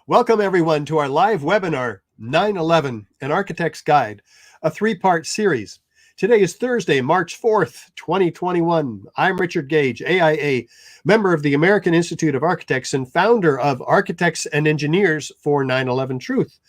Welcome, everyone, to our live webinar, 9/11, An Architect's Guide, a three-part series. Today is Thursday, March 4th, 2021. I'm Richard Gage, AIA, member of the American Institute of Architects and founder of Architects and Engineers for 9/11 Truth.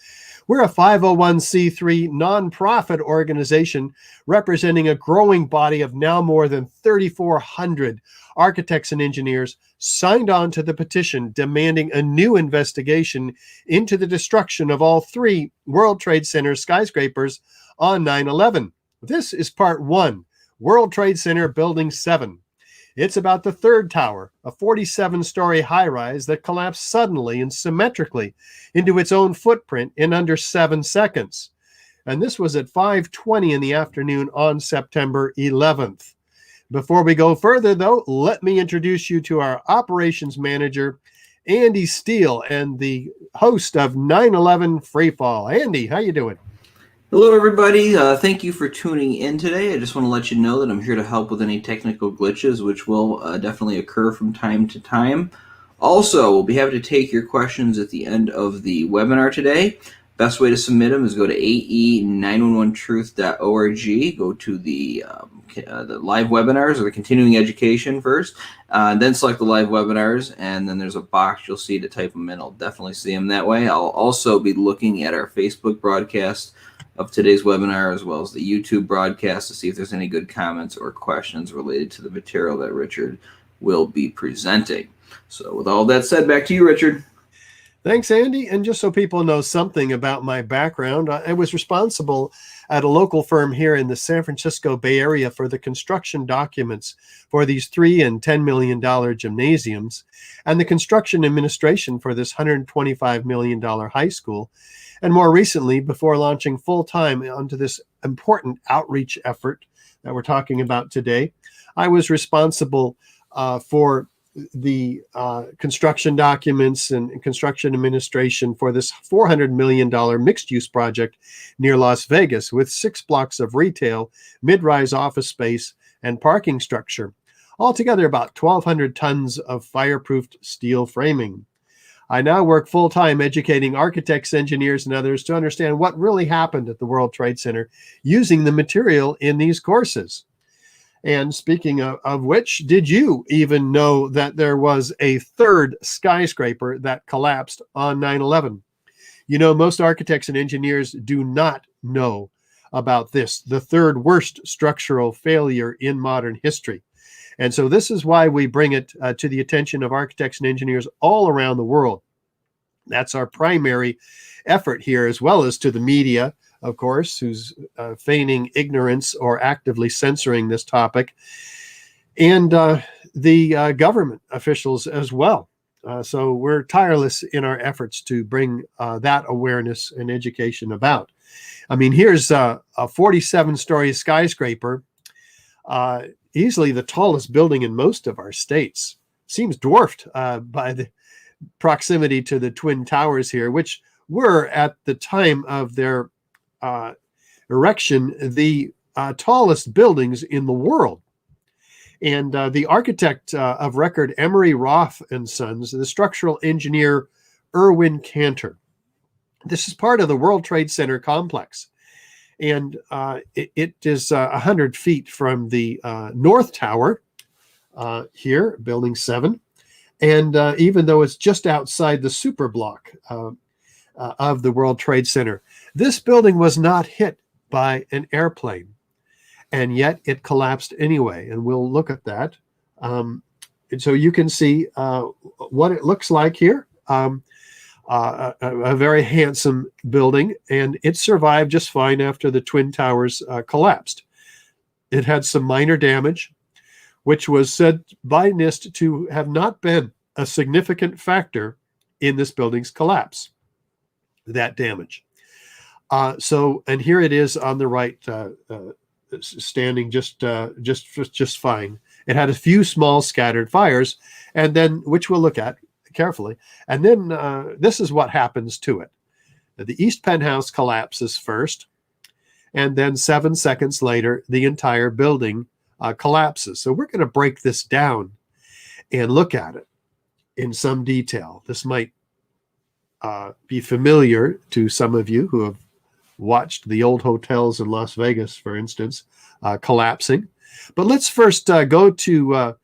We're a 501c3 nonprofit organization representing a growing body of now more than 3,400 architects and engineers signed on to the petition demanding a new investigation into the destruction of all three World Trade Center skyscrapers on 9/11. This is part one, World Trade Center Building 7. It's about the third tower, a 47-story high-rise that collapsed suddenly and symmetrically into its own footprint in under 7 seconds. And this was at 5:20 in the afternoon on September 11th. Before we go further, though, let me introduce you to our operations manager, Andy Steele, and the host of 9/11 Freefall. Andy, how you doing? Hello, everybody. Thank you for tuning in today. I just want to let you know that I'm here to help with any technical glitches, which will definitely occur from time to time. Also, we'll be happy to take your questions at the end of the webinar today. Best way to submit them is go to ae911truth.org, go to the live webinars or the continuing education first, then select the live webinars, and then there's a box you'll see to type them in. I'll definitely see them that way. I'll also be looking at our Facebook broadcast of today's webinar as well as the YouTube broadcast to see if there's any good comments or questions related to the material that Richard will be presenting. So with all that said, back to you, Richard. Thanks, Andy. And just so people know something about my background, I was responsible at a local firm here in the San Francisco Bay Area for the construction documents for these $3 and $10 million gymnasiums and the construction administration for this $125 million high school. And more recently, before launching full-time onto this important outreach effort that we're talking about today, I was responsible for the construction documents and construction administration for this $400 million mixed-use project near Las Vegas with 6 blocks of retail, mid-rise office space, and parking structure. Altogether, about 1,200 tons of fireproofed steel framing. I now work full-time educating architects, engineers, and others to understand what really happened at the World Trade Center using the material in these courses. And speaking of which, did you even know that there was a third skyscraper that collapsed on 9/11? You know, most architects and engineers do not know about this, the third worst structural failure in modern history. And so this is why we bring it to the attention of architects and engineers all around the world. That's our primary effort here, as well as to the media, of course, who's feigning ignorance or actively censoring this topic, and the government officials as well. So we're tireless in our efforts to bring that awareness and education about. I mean, here's a 47-story skyscraper, easily the tallest building in most of our states. Seems dwarfed by the proximity to the Twin Towers here, which were at the time of their erection the tallest buildings in the world. And the architect of record, Emery Roth and Sons, the structural engineer, Erwin Cantor. This is part of the World Trade Center complex. And it is 100 feet from the North Tower here, Building 7. And even though it's just outside the super block of the World Trade Center, this building was not hit by an airplane. And yet it collapsed anyway. And we'll look at that. And so you can see what it looks like here. A very handsome building, and it survived just fine after the Twin Towers collapsed. It had some minor damage, which was said by Nist to have not been a significant factor in this building's collapse, that damage. And here it is on the right, standing just fine. It had a few small scattered fires, and then, which we'll look at carefully. And then this is what happens to it. The east penthouse collapses first, and then 7 seconds later, the entire building collapses. So we're going to break this down and look at it in some detail. This might be familiar to some of you who have watched the old hotels in Las Vegas, for instance, collapsing. But let's first go to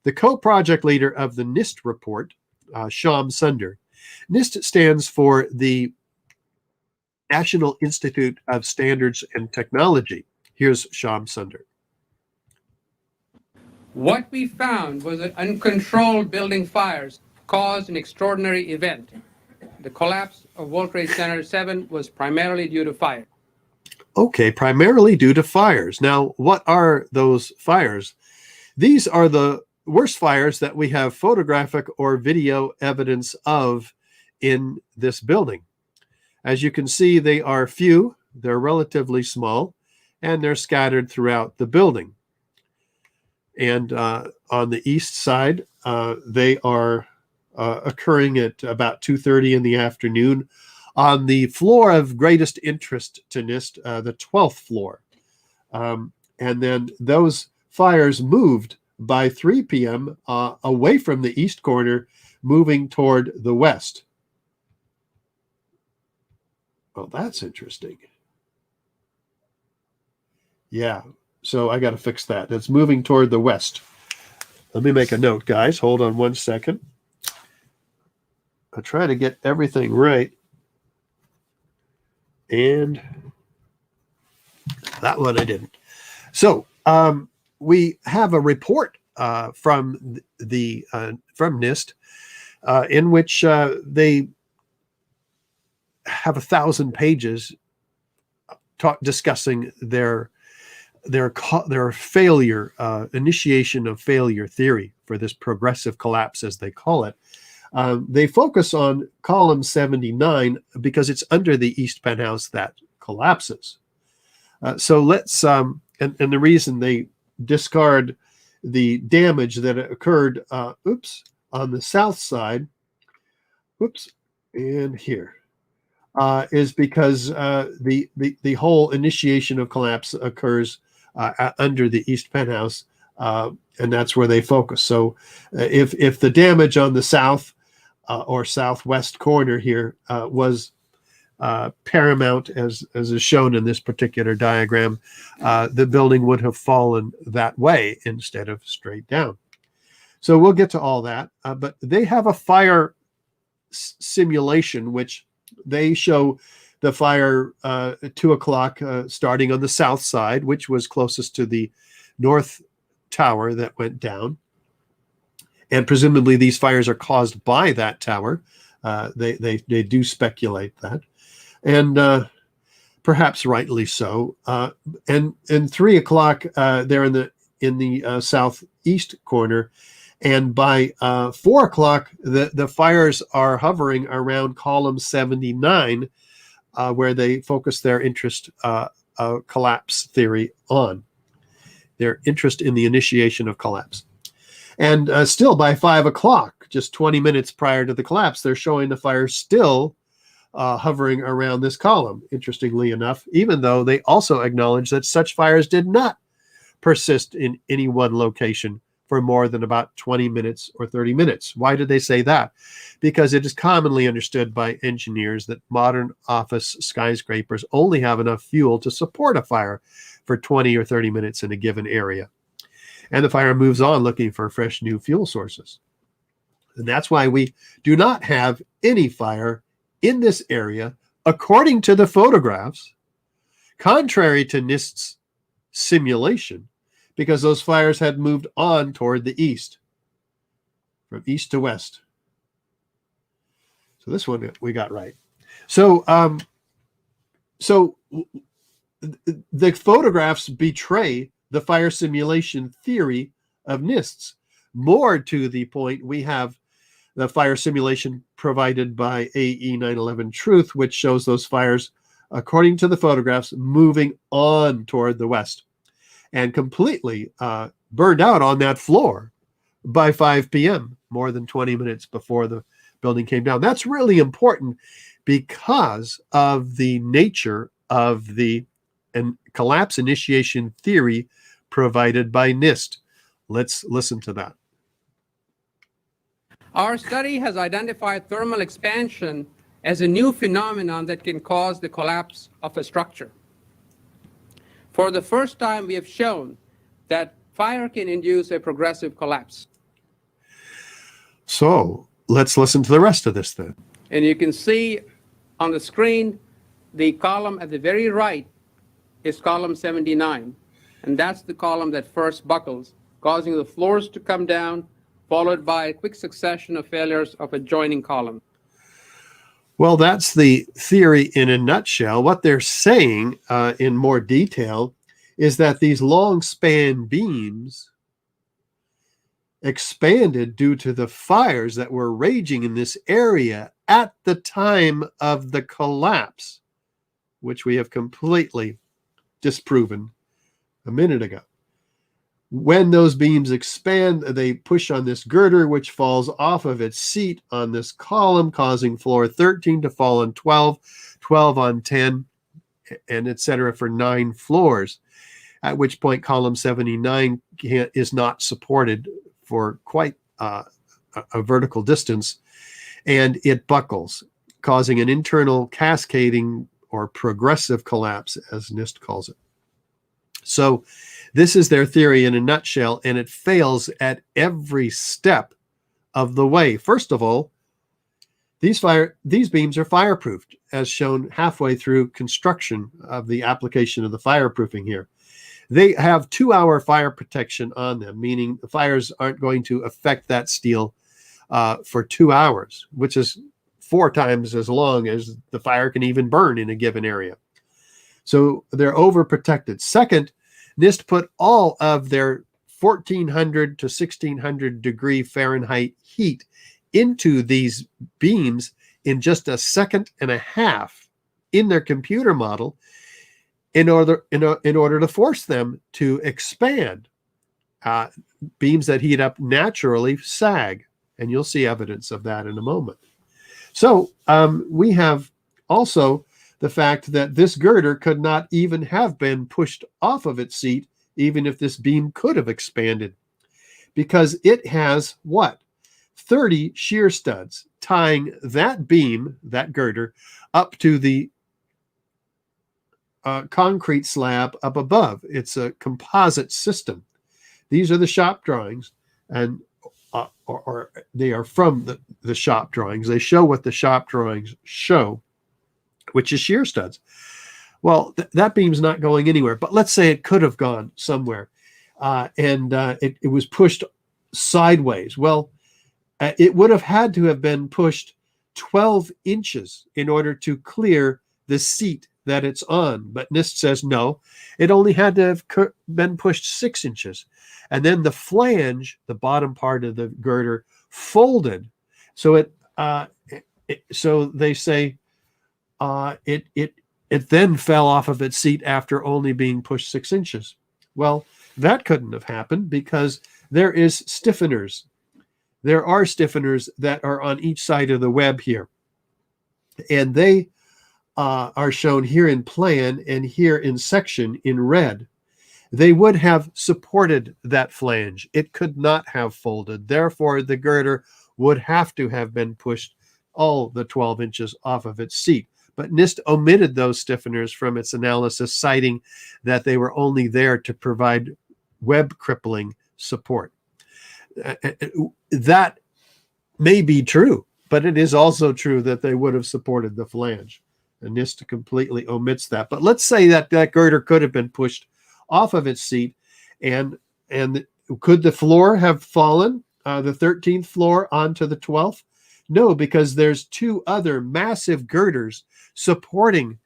the co-project leader of the Nist report, Sunder. Nist stands for the National Institute of Standards and Technology. Here's Sunder. What we found was that uncontrolled building fires caused an extraordinary event. The collapse of World Trade Center 7 was primarily due to fire. Okay, primarily due to fires. Now, what are those fires? These are the worst fires that we have photographic or video evidence of in this building. As you can see, they are few, they're relatively small, and they're scattered throughout the building. And on the east side, they are occurring at about 2:30 in the afternoon on the floor of greatest interest to Nist, the 12th floor. And then those fires moved by 3 p.m. Away from the east corner, moving toward the west. Oh, that's interesting. Yeah, so I got to fix that. It's moving toward the west. Let me make a note, guys. Hold on 1 second. I'll try to get everything right. And that one I didn't. So we have a report from Nist in which they have 1,000 pages discussing their failure, initiation of failure theory for this progressive collapse, as they call it. They focus on column 79 because it's under the east penthouse that collapses. So let's, and the reason they discard the damage that occurred, on the south side, and here, is because the whole initiation of collapse occurs under the east penthouse, and that's where they focus. So if the damage on the south or southwest corner here was paramount, as is shown in this particular diagram, the building would have fallen that way instead of straight down. So we'll get to all that, but they have a fire simulation which they show the fire at 2 o'clock starting on the south side, which was closest to the north tower that went down. And presumably these fires are caused by that tower. They do speculate that. And perhaps rightly so. And 3 o'clock, they're in the southeast corner. And by 4 o'clock, the fires are hovering around column 79, where they focus their interest collapse theory on, their interest in the initiation of collapse. And still by 5 o'clock, just 20 minutes prior to the collapse, they're showing the fires still hovering around this column, interestingly enough, even though they also acknowledge that such fires did not persist in any one location for more than about 20 minutes or 30 minutes. Why did they say that? Because it is commonly understood by engineers that modern office skyscrapers only have enough fuel to support a fire for 20 or 30 minutes in a given area. And the fire moves on looking for fresh new fuel sources. And that's why we do not have any fire in this area, according to the photographs, contrary to Nist's simulation, because those fires had moved on toward the east, from east to west. So this one we got right. So, the photographs betray the fire simulation theory of Nist's. More to the point, we have the fire simulation provided by AE 911 Truth, which shows those fires, according to the photographs, moving on toward the west and completely burned out on that floor by 5 p.m., more than 20 minutes before the building came down. That's really important because of the nature of the collapse initiation theory provided by Nist. Let's listen to that. Our study has identified thermal expansion as a new phenomenon that can cause the collapse of a structure. For the first time, we have shown that fire can induce a progressive collapse. So let's listen to the rest of this then. And you can see on the screen, the column at the very right is column 79. And that's the column that first buckles, causing the floors to come down, followed by a quick succession of failures of adjoining column. Well, that's the theory in a nutshell. What they're saying in more detail is that these long span beams expanded due to the fires that were raging in this area at the time of the collapse, which we have completely disproven a minute ago. When those beams expand, they push on this girder, which falls off of its seat on this column, causing floor 13 to fall on 12, 12 on 10, and etc. for 9 floors, at which point column 79 is not supported for quite a vertical distance, and it buckles, causing an internal cascading or progressive collapse, as Nist calls it. So this is their theory in a nutshell, and it fails at every step of the way. First of all, these beams are fireproofed, as shown halfway through construction of the application of the fireproofing here. They have 2-hour fire protection on them, meaning the fires aren't going to affect that steel for 2 hours, which is 4 times as long as the fire can even burn in a given area. So they're overprotected. Second, Nist put all of their 1400 to 1600 degree Fahrenheit heat into these beams in just a second and a half in their computer model in order to force them to expand. Beams that heat up naturally sag, and you'll see evidence of that in a moment. So we have also the fact that this girder could not even have been pushed off of its seat, even if this beam could have expanded, because it has what? 30 shear studs tying that beam, that girder, up to the concrete slab up above. It's a composite system. These are the shop drawings, and or they are from the shop drawings. They show what the shop drawings show, which is shear studs. Well, that beam's not going anywhere, but let's say it could have gone somewhere, and it was pushed sideways. Well, it would have had to have been pushed 12 inches in order to clear the seat that it's on. But Nist says no, it only had to have been pushed 6 inches. And then the flange, the bottom part of the girder, folded. So so they say it then fell off of its seat after only being pushed 6 inches. Well, that couldn't have happened because there is stiffeners. There are stiffeners that are on each side of the web here. And they are shown here in plan and here in section in red. They would have supported that flange. It could not have folded. Therefore, the girder would have to have been pushed all the 12 inches off of its seat. But Nist omitted those stiffeners from its analysis, citing that they were only there to provide web crippling support. That may be true, but it is also true that they would have supported the flange. And Nist completely omits that. But let's say that that girder could have been pushed off of its seat, and could the floor have fallen, the 13th floor onto the 12th? No, because there's 2 other massive girders supporting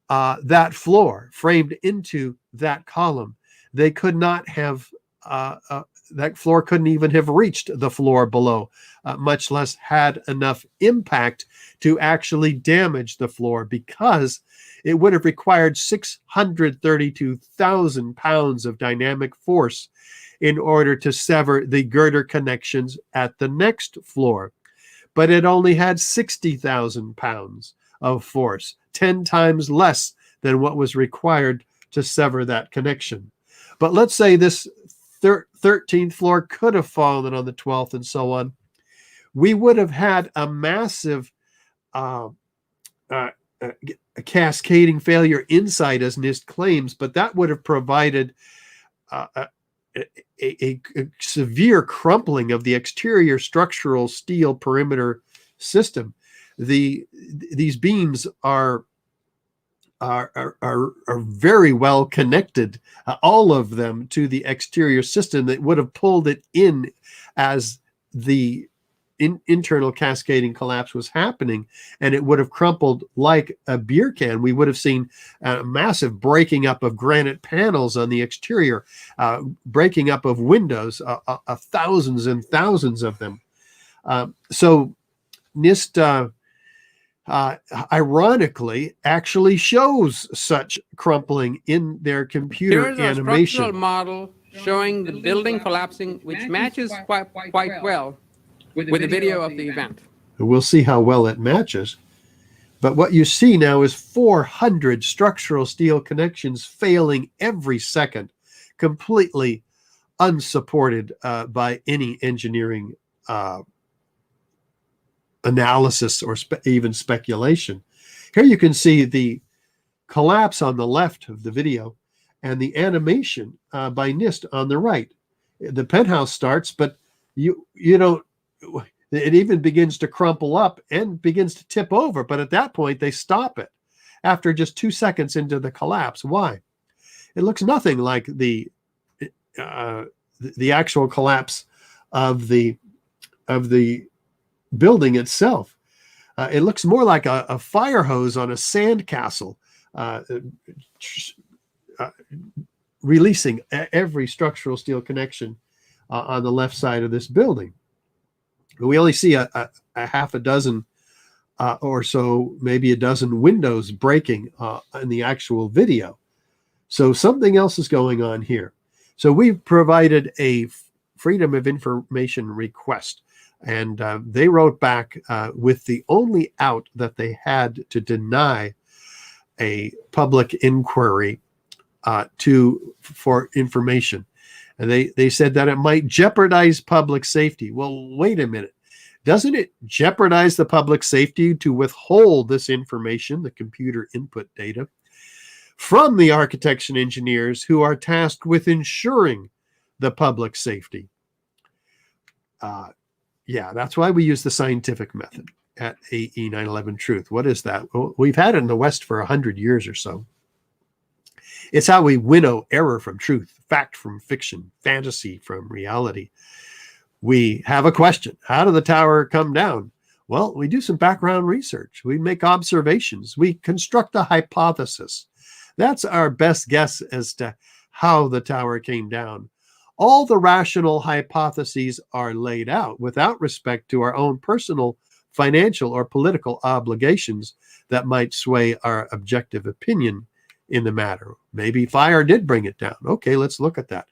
that floor, framed into that column. They could not have, that floor couldn't even have reached the floor below, much less had enough impact to actually damage the floor, because it would have required 632,000 pounds of dynamic force in order to sever the girder connections at the next floor. But it only had 60,000 pounds of force, 10 times less than what was required to sever that connection. But let's say this 13th floor could have fallen on the 12th and so on. We would have had a massive a cascading failure inside, as Nist claims, but that would have provided a severe crumpling of the exterior structural steel perimeter system. These beams are very well connected, all of them, to the exterior system that would have pulled it in as the internal cascading collapse was happening, and it would have crumpled like a beer can. We would have seen a massive breaking up of granite panels on the exterior, breaking up of windows, thousands and thousands of them. So Nist ironically actually shows such crumpling in their computer Here's a animation. structural model showing the building collapsing, which matches quite well with the video of the event. We'll see how well it matches. But what you see now is 400 structural steel connections failing every second, completely unsupported by any engineering analysis or even speculation. Here you can see the collapse on the left of the video and the animation by Nist on the right. The penthouse starts, but you don't, it even begins to crumple up and begins to tip over. But at that point, they stop it after just 2 seconds into the collapse. Why? It looks nothing like the actual collapse of the building itself. It looks more like a fire hose on a sandcastle, releasing every structural steel connection on the left side of this building. We only see a half a dozen or so, maybe a dozen windows breaking in the actual video. So something else is going on here. So we've provided a Freedom of Information request, and they wrote back with the only out that they had to deny a public inquiry for information. And they said that it might jeopardize public safety. Well, wait a minute. Doesn't it jeopardize the public safety to withhold this information, the computer input data, from the architects and engineers who are tasked with ensuring the public safety? Yeah, that's why we use the scientific method at AE 911 Truth. What is that? Well, we've had it in the West for 100 years or so. It's how we winnow error from truth, fact from fiction, fantasy from reality. We have a question. How did the tower come down? Well, we do some background research. We make observations. We construct a hypothesis. That's our best guess as to how the tower came down. All the rational hypotheses are laid out without respect to our own personal, financial, or political obligations that might sway our objective opinion in the matter. Maybe fire did bring it down. Okay, let's look at that.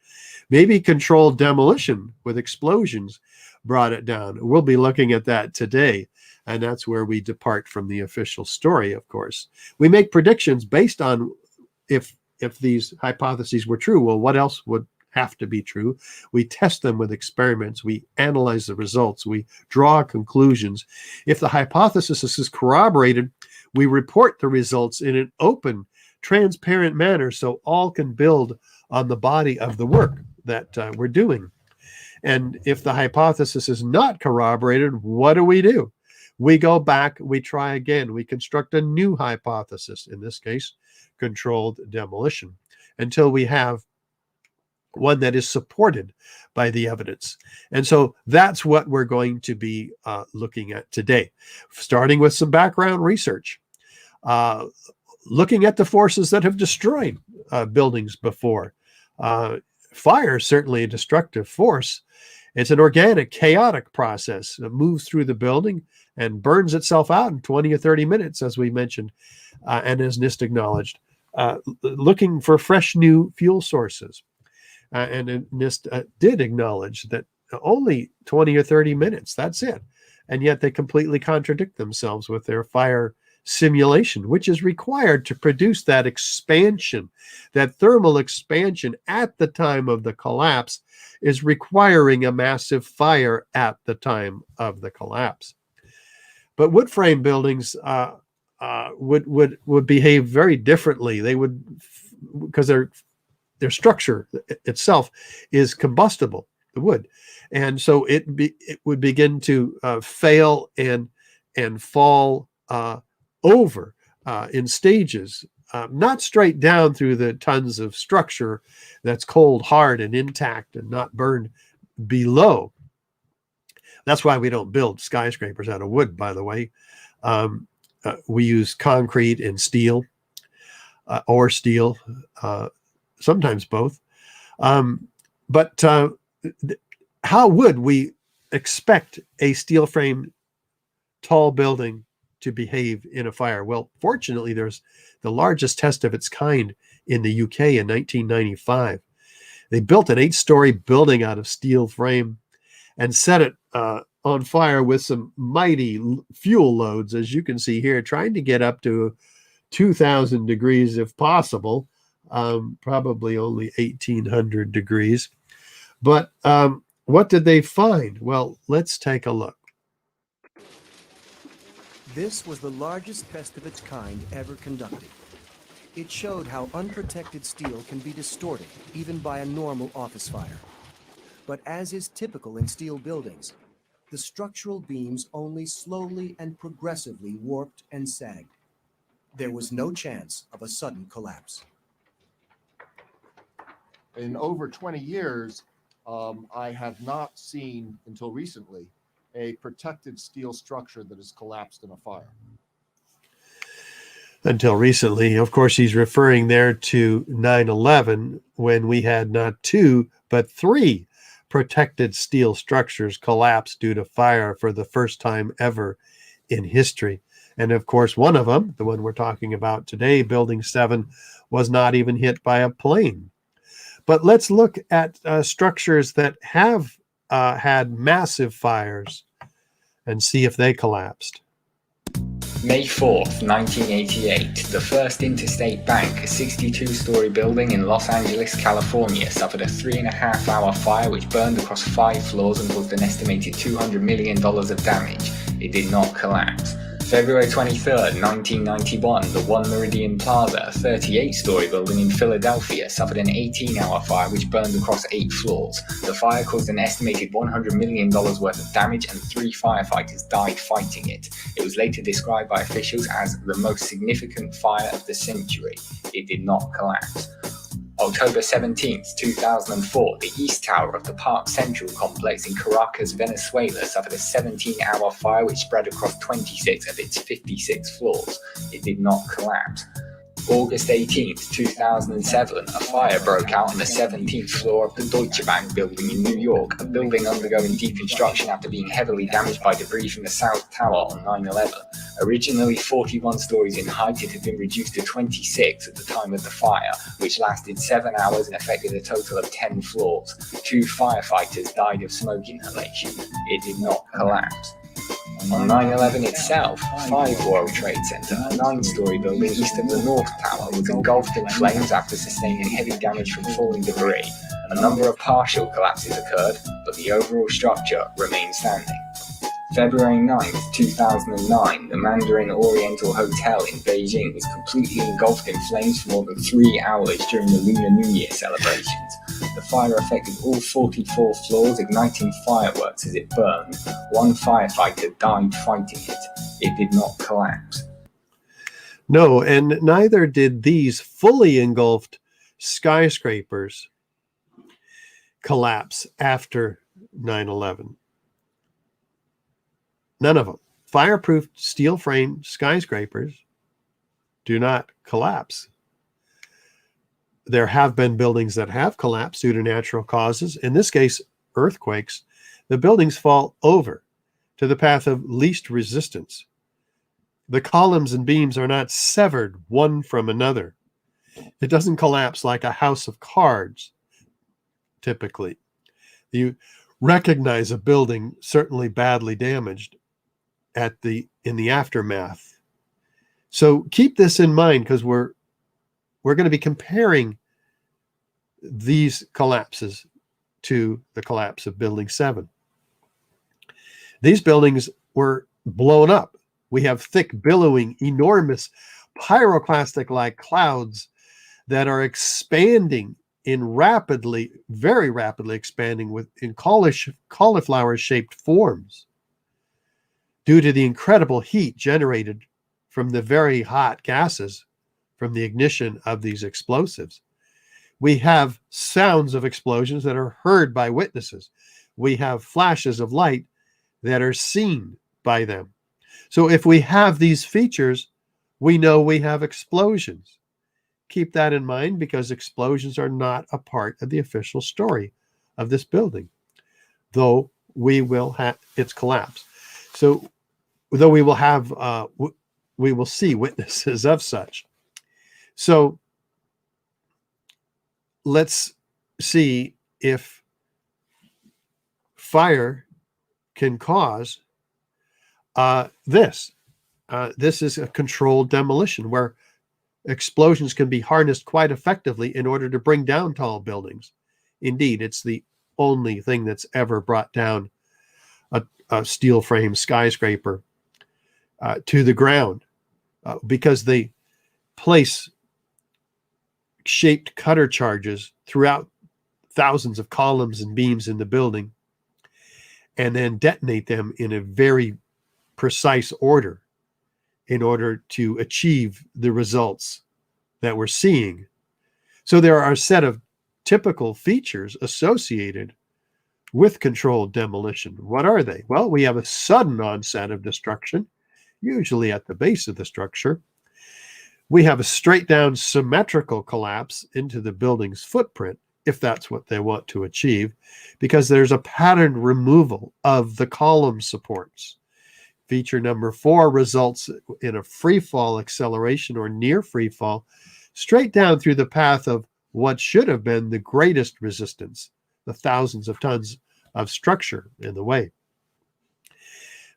Maybe controlled demolition with explosions brought it down. We'll be looking at that today, and that's where we depart from the official story, of course. We make predictions based on if these hypotheses were true. Well, what else would have to be true? We test them with experiments. We analyze the results. We draw conclusions. If the hypothesis is corroborated, we report the results in an open, transparent manner so all can build on the body of the work that we're doing. And if the hypothesis is not corroborated, what do? We go back, we try again, we construct a new hypothesis, in this case, controlled demolition, until we have one that is supported by the evidence. And so that's what we're going to be looking at today, starting with some background research, looking at the forces that have destroyed buildings before. Fire is certainly a destructive force. It's an organic, chaotic process that moves through the building and burns itself out in 20 or 30 minutes, as we mentioned, and as Nist acknowledged, looking for fresh new fuel sources. And Nist did acknowledge that only 20 or 30 minutes, that's it. And yet they completely contradict themselves with their fire simulation, which is required to produce that expansion, that thermal expansion at the time of the collapse is requiring a massive fire at the time of the collapse. But wood frame buildings would behave very differently. They would, because their structure itself is combustible, the wood, and so it would begin to fail and fall over in stages, not straight down through the tons of structure that's cold, hard, and intact and not burned below. That's why we don't build skyscrapers out of wood, by the way. We use concrete and steel, or steel, sometimes both. But how would we expect a steel frame tall building to behave in a fire? Well, fortunately, there's the largest test of its kind in the UK in 1995. They built an 8-story building out of steel frame and set it on fire with some mighty fuel loads, as you can see here, trying to get up to 2,000 degrees if possible, probably only 1,800 degrees. But what did they find? Well, let's take a look. This was the largest test of its kind ever conducted. It showed how unprotected steel can be distorted, even by a normal office fire. But as is typical in steel buildings, the structural beams only slowly and progressively warped and sagged. There was no chance of a sudden collapse. In over 20 years, I have not seen, until recently, a protected steel structure that has collapsed in a fire. Until recently. Of course, he's referring there to 9/11, when we had not 2, but 3 protected steel structures collapse due to fire for the first time ever in history. And of course, one of them, the one we're talking about today, Building 7, was not even hit by a plane. But let's look at structures that have had massive fires and see if they collapsed. May 4th, 1988, the first Interstate Bank, a 62-story building in Los Angeles, California, suffered a 3.5-hour fire which burned across 5 floors and caused an estimated $200 million of damage. It did not collapse. February 23rd, 1991, the One Meridian Plaza, a 38-story building in Philadelphia, suffered an 18-hour fire which burned across 8 floors. The fire caused an estimated $100 million worth of damage and 3 firefighters died fighting it. It was later described by officials as the most significant fire of the century. It did not collapse. October 17, 2004, the East Tower of the Park Central complex in Caracas, Venezuela, suffered a 17-hour fire which spread across 26 of its 56 floors. It did not collapse. August 18, 2007, a fire broke out on the 17th floor of the Deutsche Bank building in New York, a building undergoing deconstruction after being heavily damaged by debris from the South Tower on 9/11. Originally 41 stories in height, it had been reduced to 26 at the time of the fire, which lasted 7 hours and affected a total of 10 floors. 2 firefighters died of smoke inhalation. It did not collapse. On 9/11 itself, 5 World Trade Center, a 9-story building east of the North Tower, was engulfed in flames after sustaining heavy damage from falling debris. A number of partial collapses occurred, but the overall structure remained standing. February 9, 2009, the Mandarin Oriental Hotel in Beijing was completely engulfed in flames for more than 3 hours during the Lunar New Year celebrations. The fire affected all 44 floors, igniting fireworks as it burned. 1 firefighter died fighting it. It did not collapse. No, and neither did these fully engulfed skyscrapers collapse after 9/11. None of them. Fireproof steel frame skyscrapers do not collapse. There have been buildings that have collapsed due to natural causes. In this case, earthquakes. The buildings fall over to the path of least resistance. The columns and beams are not severed one from another. It doesn't collapse like a house of cards, typically. You recognize a building certainly badly damaged in the aftermath. So keep this in mind, because we're going to be comparing these collapses to the collapse of Building 7. These buildings were blown up We have thick, billowing, enormous pyroclastic-like clouds that are expanding in rapidly, very rapidly expanding in cauliflower-shaped forms due to the incredible heat generated from the very hot gases from the ignition of these explosives. We have sounds of explosions that are heard by witnesses. We have flashes of light that are seen by them. So if we have these features, we know we have explosions. Keep that in mind, because explosions are not a part of the official story of this building, though we will have its collapse. So though we will have, we will see witnesses of such. So let's see if fire can cause this. This is a controlled demolition where explosions can be harnessed quite effectively in order to bring down tall buildings. Indeed, it's the only thing that's ever brought down a steel frame skyscraper to the ground, because they place shaped cutter charges throughout thousands of columns and beams in the building and then detonate them in a very precise order in order to achieve the results that we're seeing. So there are a set of typical features associated with controlled demolition. What are they? Well, we have a sudden onset of destruction, usually at the base of the structure. We have a straight down symmetrical collapse into the building's footprint, if that's what they want to achieve, because there's a patterned removal of the column supports. Feature number 4 results in a free fall acceleration or near free fall straight down through the path of what should have been the greatest resistance, the thousands of tons of structure in the way,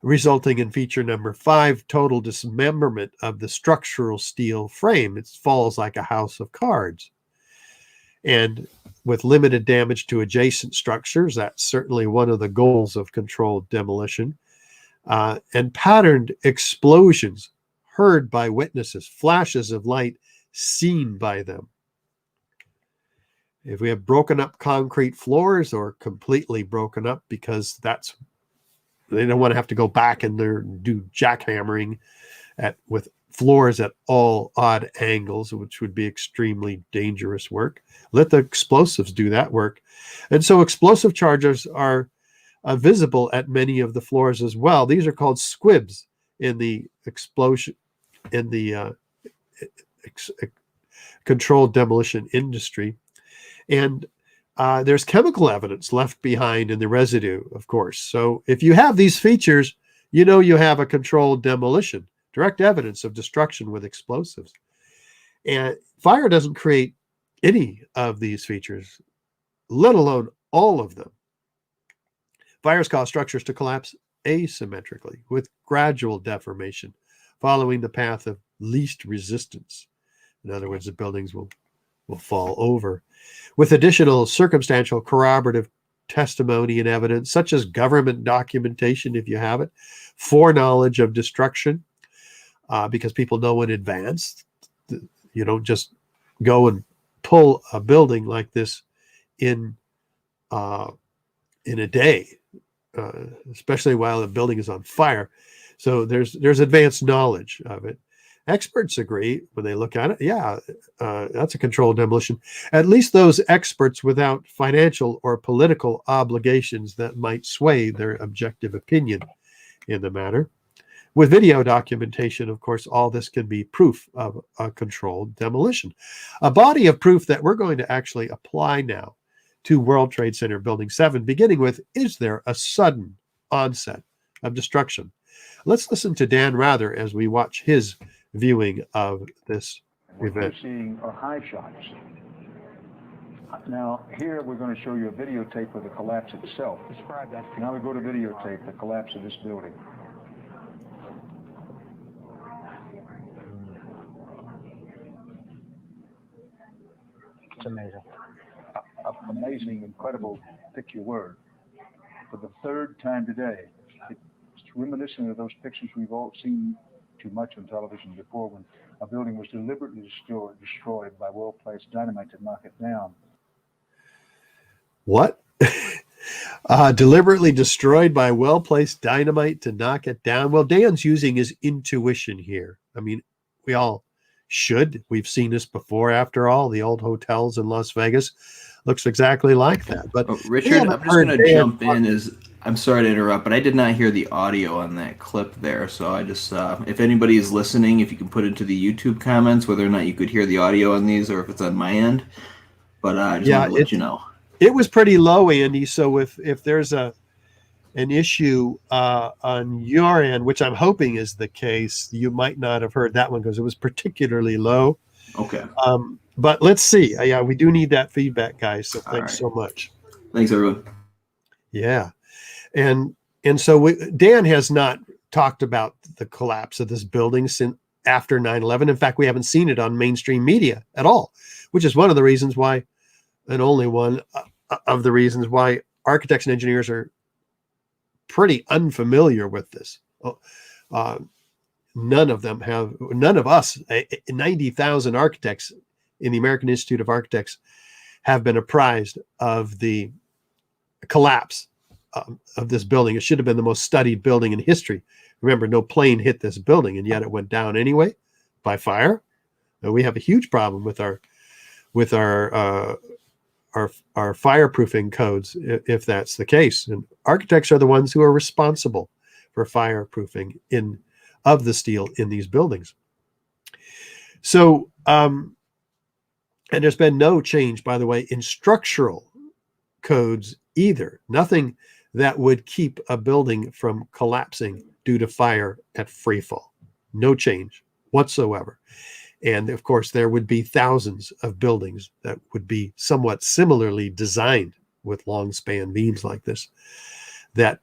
resulting in feature number 5, total dismemberment of the structural steel frame. It falls like a house of cards. And with limited damage to adjacent structures, that's certainly one of the goals of controlled demolition. And patterned explosions heard by witnesses, flashes of light seen by them. If we have broken up concrete floors, or completely broken up because they don't want to have to go back and do jackhammering with floors at all odd angles, which would be extremely dangerous work. Let the explosives do that work. And so explosive charges are visible at many of the floors as well. These are called squibs in the explosion, in the controlled demolition industry. And there's chemical evidence left behind in the residue, of course. So if you have these features, you know you have a controlled demolition, direct evidence of destruction with explosives. And fire doesn't create any of these features, let alone all of them. Fires cause structures to collapse asymmetrically with gradual deformation, following the path of least resistance. In other words, the buildings will fall over. With additional circumstantial corroborative testimony and evidence, such as government documentation, if you have it, foreknowledge of destruction, because people know in advance. You don't just go and pull a building like this in a day, especially while the building is on fire. So there's advanced knowledge of it. Experts agree when they look at it. Yeah, that's a controlled demolition. At least those experts without financial or political obligations that might sway their objective opinion in the matter. With video documentation, of course, all this can be proof of a controlled demolition. A body of proof that we're going to actually apply now to World Trade Center Building 7, beginning with, is there a sudden onset of destruction? Let's listen to Dan Rather as we watch his viewing of this event. What we're seeing are high shots. Now, here we're going to show you a videotape of the collapse itself. Describe that. Now we go to videotape, the collapse of this building. It's amazing. Amazing, incredible, pick your word. For the third time today, it's reminiscent of those pictures we've all seen too much on television before, when a building was deliberately destroyed by well-placed dynamite to knock it down. What? Deliberately destroyed by well-placed dynamite to knock it down. Well, Dan's using his intuition here. I mean, we all should. We've seen this before, after all. The old hotels in Las Vegas looks exactly like that. But Richard, I'm just going to jump in. I'm sorry to interrupt, but I did not hear the audio on that clip there. So I just, if anybody is listening, if you can put into the YouTube comments whether or not you could hear the audio on these or if it's on my end. But I just want to let you know. It was pretty low, Andy. So if there's an issue on your end, which I'm hoping is the case, you might not have heard that one because it was particularly low. Okay. But let's see. Yeah, we do need that feedback, guys. So thanks so much. Thanks, everyone. Yeah. And so Dan has not talked about the collapse of this building since after 9/11. In fact, we haven't seen it on mainstream media at all, which is one of the reasons why, and only one of the reasons why, architects and engineers are pretty unfamiliar with this. None of us, 90,000 architects in the American Institute of Architects, have been apprised of the collapse of this building. It should have been the most studied building in history. Remember, no plane hit this building, and yet it went down anyway by fire. And we have a huge problem with our fireproofing codes, if that's the case. And architects are the ones who are responsible for fireproofing of the steel in these buildings. So, and there's been no change, by the way, in structural codes either. Nothing that would keep a building from collapsing due to fire at free fall. No change whatsoever. And of course, there would be thousands of buildings that would be somewhat similarly designed with long span beams like this that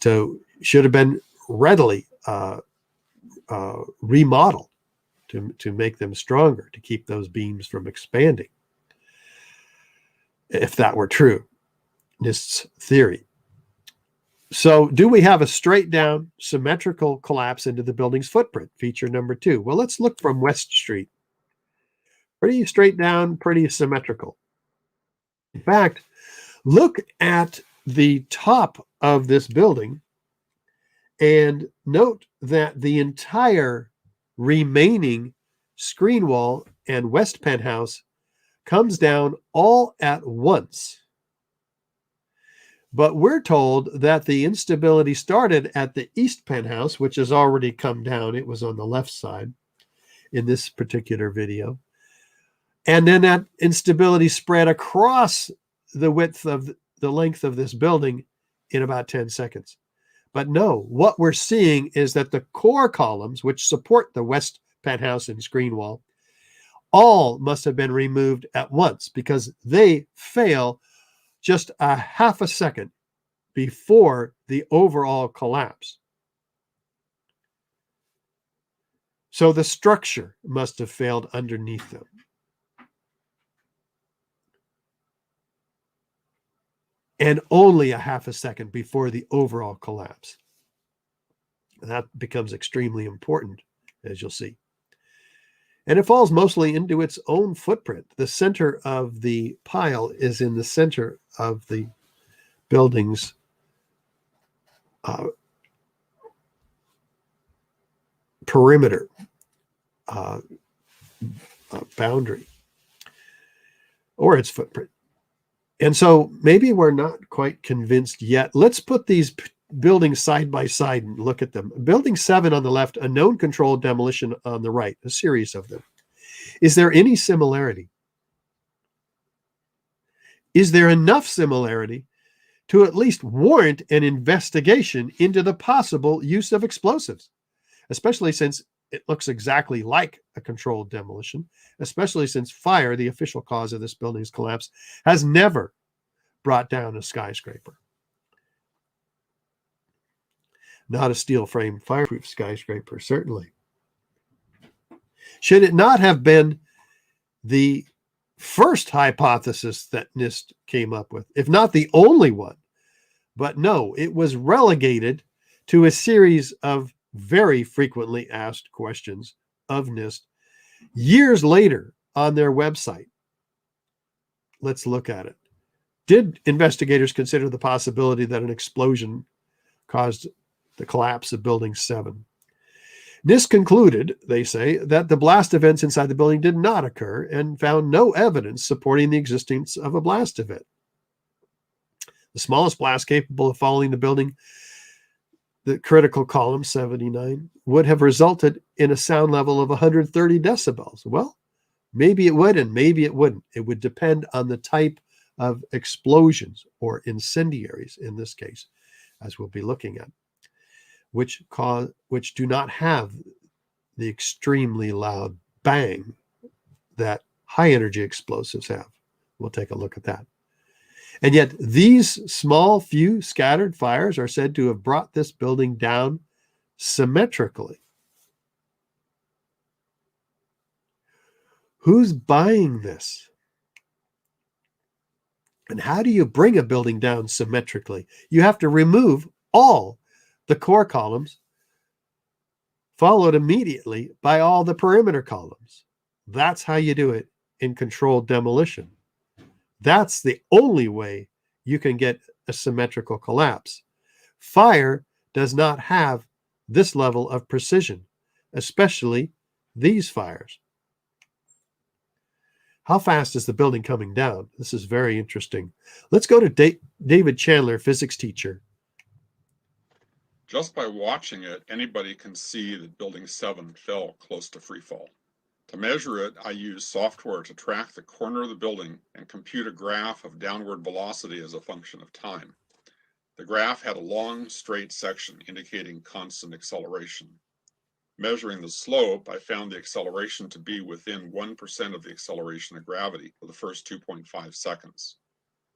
should have been readily remodeled to make them stronger, to keep those beams from expanding, if that were true, Nist's theory. So do we have a straight down symmetrical collapse into the building's footprint? Feature number 2. Well, let's look from West Street. Pretty straight down, pretty symmetrical. In fact, look at the top of this building and note that the entire remaining screen wall and west penthouse comes down all at once. But we're told that the instability started at the east penthouse, which has already come down. It was on the left side in this particular video. And then that instability spread across the width of the length of this building in about 10 seconds. But no, what we're seeing is that the core columns, which support the west penthouse and screen wall, all must have been removed at once because they fail just a half a second before the overall collapse. So the structure must have failed underneath them. And only a half a second before the overall collapse. And that becomes extremely important, as you'll see. And it falls mostly into its own footprint. The center of the pile is in the center of the building's perimeter boundary, or its footprint. And so maybe we're not quite convinced yet. Let's put these buildings side by side and look at them. Building 7 on the left, a known controlled demolition on the right, a series of them. Is there any similarity? Is there enough similarity to at least warrant an investigation into the possible use of explosives, especially since it looks exactly like a controlled demolition, especially since fire, the official cause of this building's collapse, has never brought down a skyscraper. Not a steel frame fireproof skyscraper, certainly. Should it not have been the first hypothesis that Nist came up with, if not the only one? But no, it was relegated to a series of very frequently asked questions of Nist years later on their website. Let's look at it. Did investigators consider the possibility that an explosion caused the collapse of Building 7? Nist concluded, they say, that the blast events inside the building did not occur and found no evidence supporting the existence of a blast event. The smallest blast capable of falling the building, the critical column 79, would have resulted in a sound level of 130 decibels. Well, maybe it would and maybe it wouldn't. It would depend on the type of explosions or incendiaries in this case, as we'll be looking at, which do not have the extremely loud bang that high energy explosives have. We'll take a look at that. And yet these small few scattered fires are said to have brought this building down symmetrically. Who's buying this? And how do you bring a building down symmetrically? You have to remove all the core columns, followed immediately by all the perimeter columns. That's how you do it in controlled demolition. That's the only way you can get a symmetrical collapse. Fire does not have this level of precision, especially these fires. How fast is the building coming down? This is very interesting. Let's go to David Chandler, physics teacher. Just by watching it, anybody can see that Building 7 fell close to free fall. To measure it, I used software to track the corner of the building and compute a graph of downward velocity as a function of time. The graph had a long, straight section indicating constant acceleration. Measuring the slope, I found the acceleration to be within 1% of the acceleration of gravity for the first 2.5 seconds.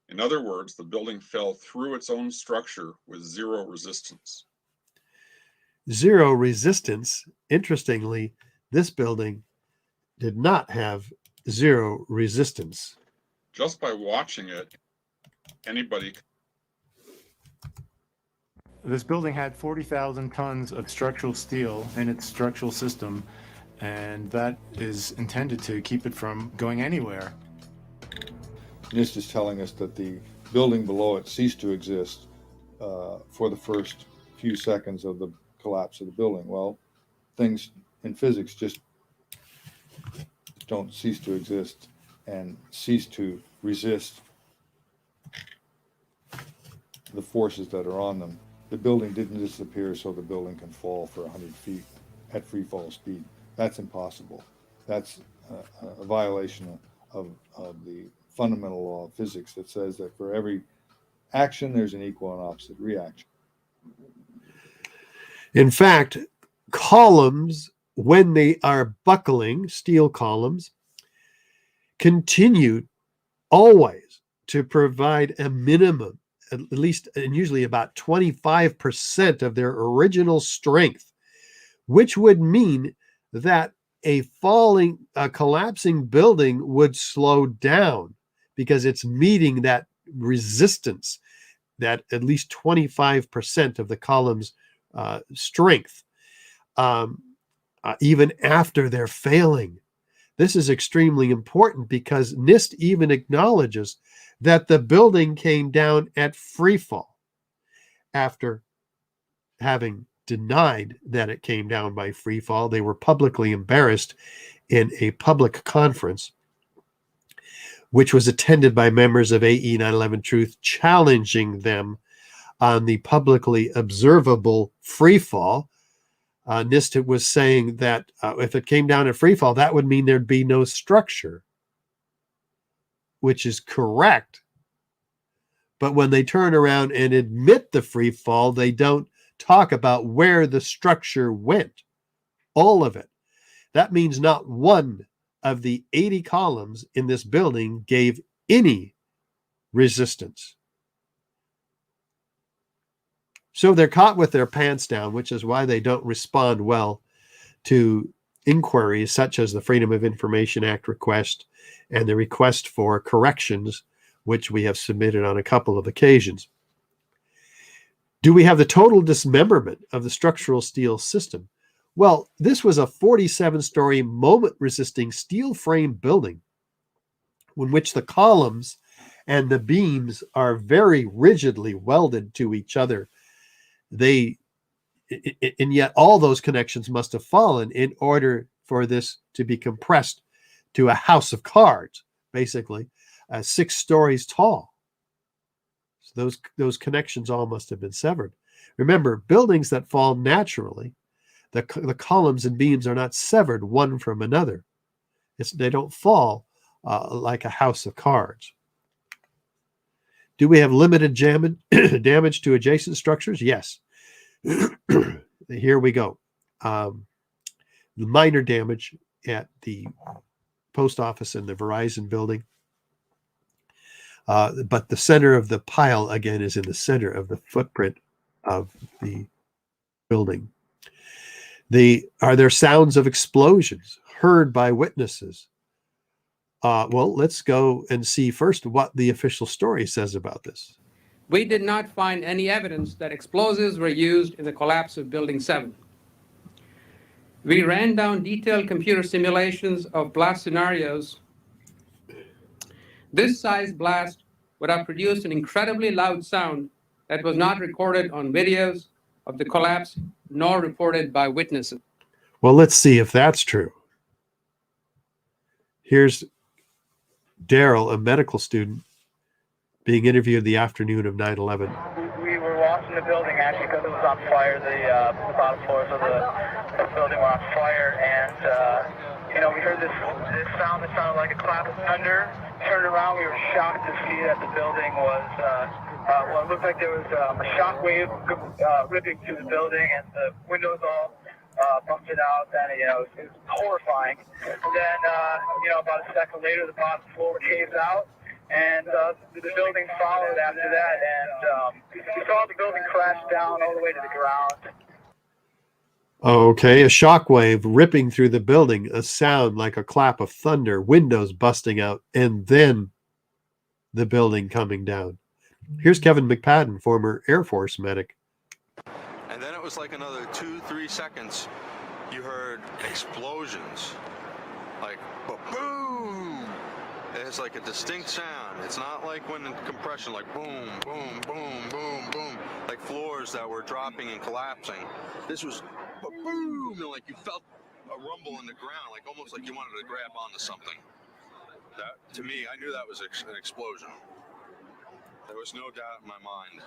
In other words, the building fell through its own structure with zero resistance. Zero resistance. Interestingly, this building did not have zero resistance. Just by watching it, anybody. This building had 40,000 tons of structural steel in its structural system, and that is intended to keep it from going anywhere. Nist is telling us that the building below it ceased to exist for the first few seconds of the collapse of the building. Well, things in physics just don't cease to exist and cease to resist the forces that are on them. The building didn't disappear so the building can fall for 100 feet at free fall speed. That's impossible. That's a violation of the fundamental law of physics that says that for every action, there's an equal and opposite reaction. In fact, columns, when they are buckling, steel columns, continue always to provide a minimum, at least and usually about 25% of their original strength, which would mean that a collapsing building would slow down because it's meeting that resistance, that at least 25% of the column's strength, even after they're failing. This is extremely important because Nist even acknowledges that the building came down at free fall after having denied that it came down by free fall. They were publicly embarrassed in a public conference, which was attended by members of AE 9/11 Truth, challenging them on the publicly observable free fall. Nist was saying that if it came down at free fall, that would mean there'd be no structure, which is correct. But when they turn around and admit the free fall, they don't talk about where the structure went, all of it. That means not one of the 80 columns in this building gave any resistance. So they're caught with their pants down, which is why they don't respond well to inquiries such as the Freedom of Information Act request and the request for corrections, which we have submitted on a couple of occasions. Do we have the total dismemberment of the structural steel system? Well, this was a 47-story moment-resisting steel frame building in which the columns and the beams are very rigidly welded to each other. And yet all those connections must have fallen in order for this to be compressed to a house of cards, basically, 6 stories tall. So those connections all must have been severed. Remember, buildings that fall naturally, the columns and beams are not severed one from another. They don't fall like a house of cards. Do we have limited damage to adjacent structures? Yes. Here we go. The minor damage at the post office and the Verizon building. But the center of the pile, again, is in the center of the footprint of the building. Are there sounds of explosions heard by witnesses? Well, let's go and see first what the official story says about this. We did not find any evidence that explosives were used in the collapse of Building 7. We ran down detailed computer simulations of blast scenarios. This size blast would have produced an incredibly loud sound that was not recorded on videos of the collapse nor reported by witnesses. Well, let's see if that's true. Here's Daryl, a medical student, being interviewed the afternoon of 9/11. We were watching the building actually because it was on fire. The bottom floors of the building were on fire, and we heard this sound that sounded like a clap of thunder. Turned around, we were shocked to see that the building was it looked like there was a shock wave ripping through the building, and the windows all busted out, and it was horrifying. And then about a second later, the bottom floor caved out, and the building followed after that, and we saw the building crash down all the way to the ground. Okay, a shockwave ripping through the building, a sound like a clap of thunder, windows busting out, and then the building coming down. Here's Kevin McPadden, former Air Force medic. And then it was like another 2-3 seconds, you heard explosions, like boom. It's like a distinct sound. It's not like when in compression, like boom, boom, boom, boom, boom, like floors that were dropping and collapsing. This was boom, and like you felt a rumble in the ground, like almost like you wanted to grab onto something. That, to me, I knew that was an explosion. There was no doubt in my mind.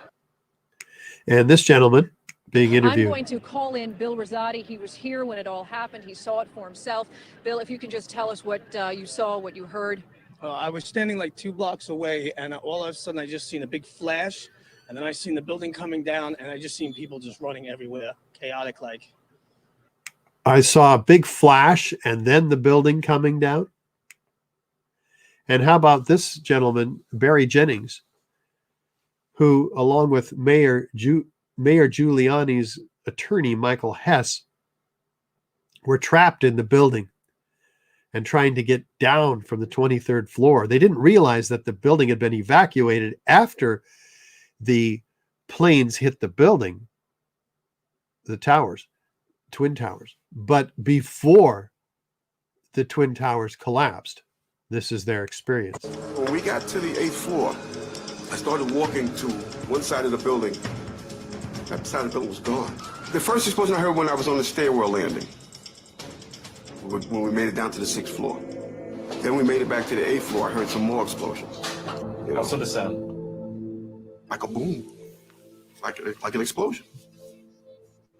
And this gentleman being interviewed. I'm going to call in Bill Rizzotti. He was here when it all happened. He saw it for himself. Bill, if you can just tell us what you saw, what you heard. I was standing like 2 blocks away, and all of a sudden I just seen a big flash, and then I seen the building coming down, and I just seen people just running everywhere, chaotic like. I saw a big flash and then the building coming down. And how about this gentleman, Barry Jennings, who, along with Mayor Giuliani's attorney, Michael Hess, were trapped in the building and trying to get down from the 23rd floor. They didn't realize that the building had been evacuated after the planes hit the building, the towers, Twin Towers, but before the Twin Towers collapsed. This is their experience. When we got to the 8th floor, I started walking to one side of the building. That side of the building was gone. The first explosion I heard when I was on the stairwell landing, when we made it down to the 6th floor. Then we made it back to the 8th floor. I heard some more explosions. What sort of sound? Like a boom, like an explosion.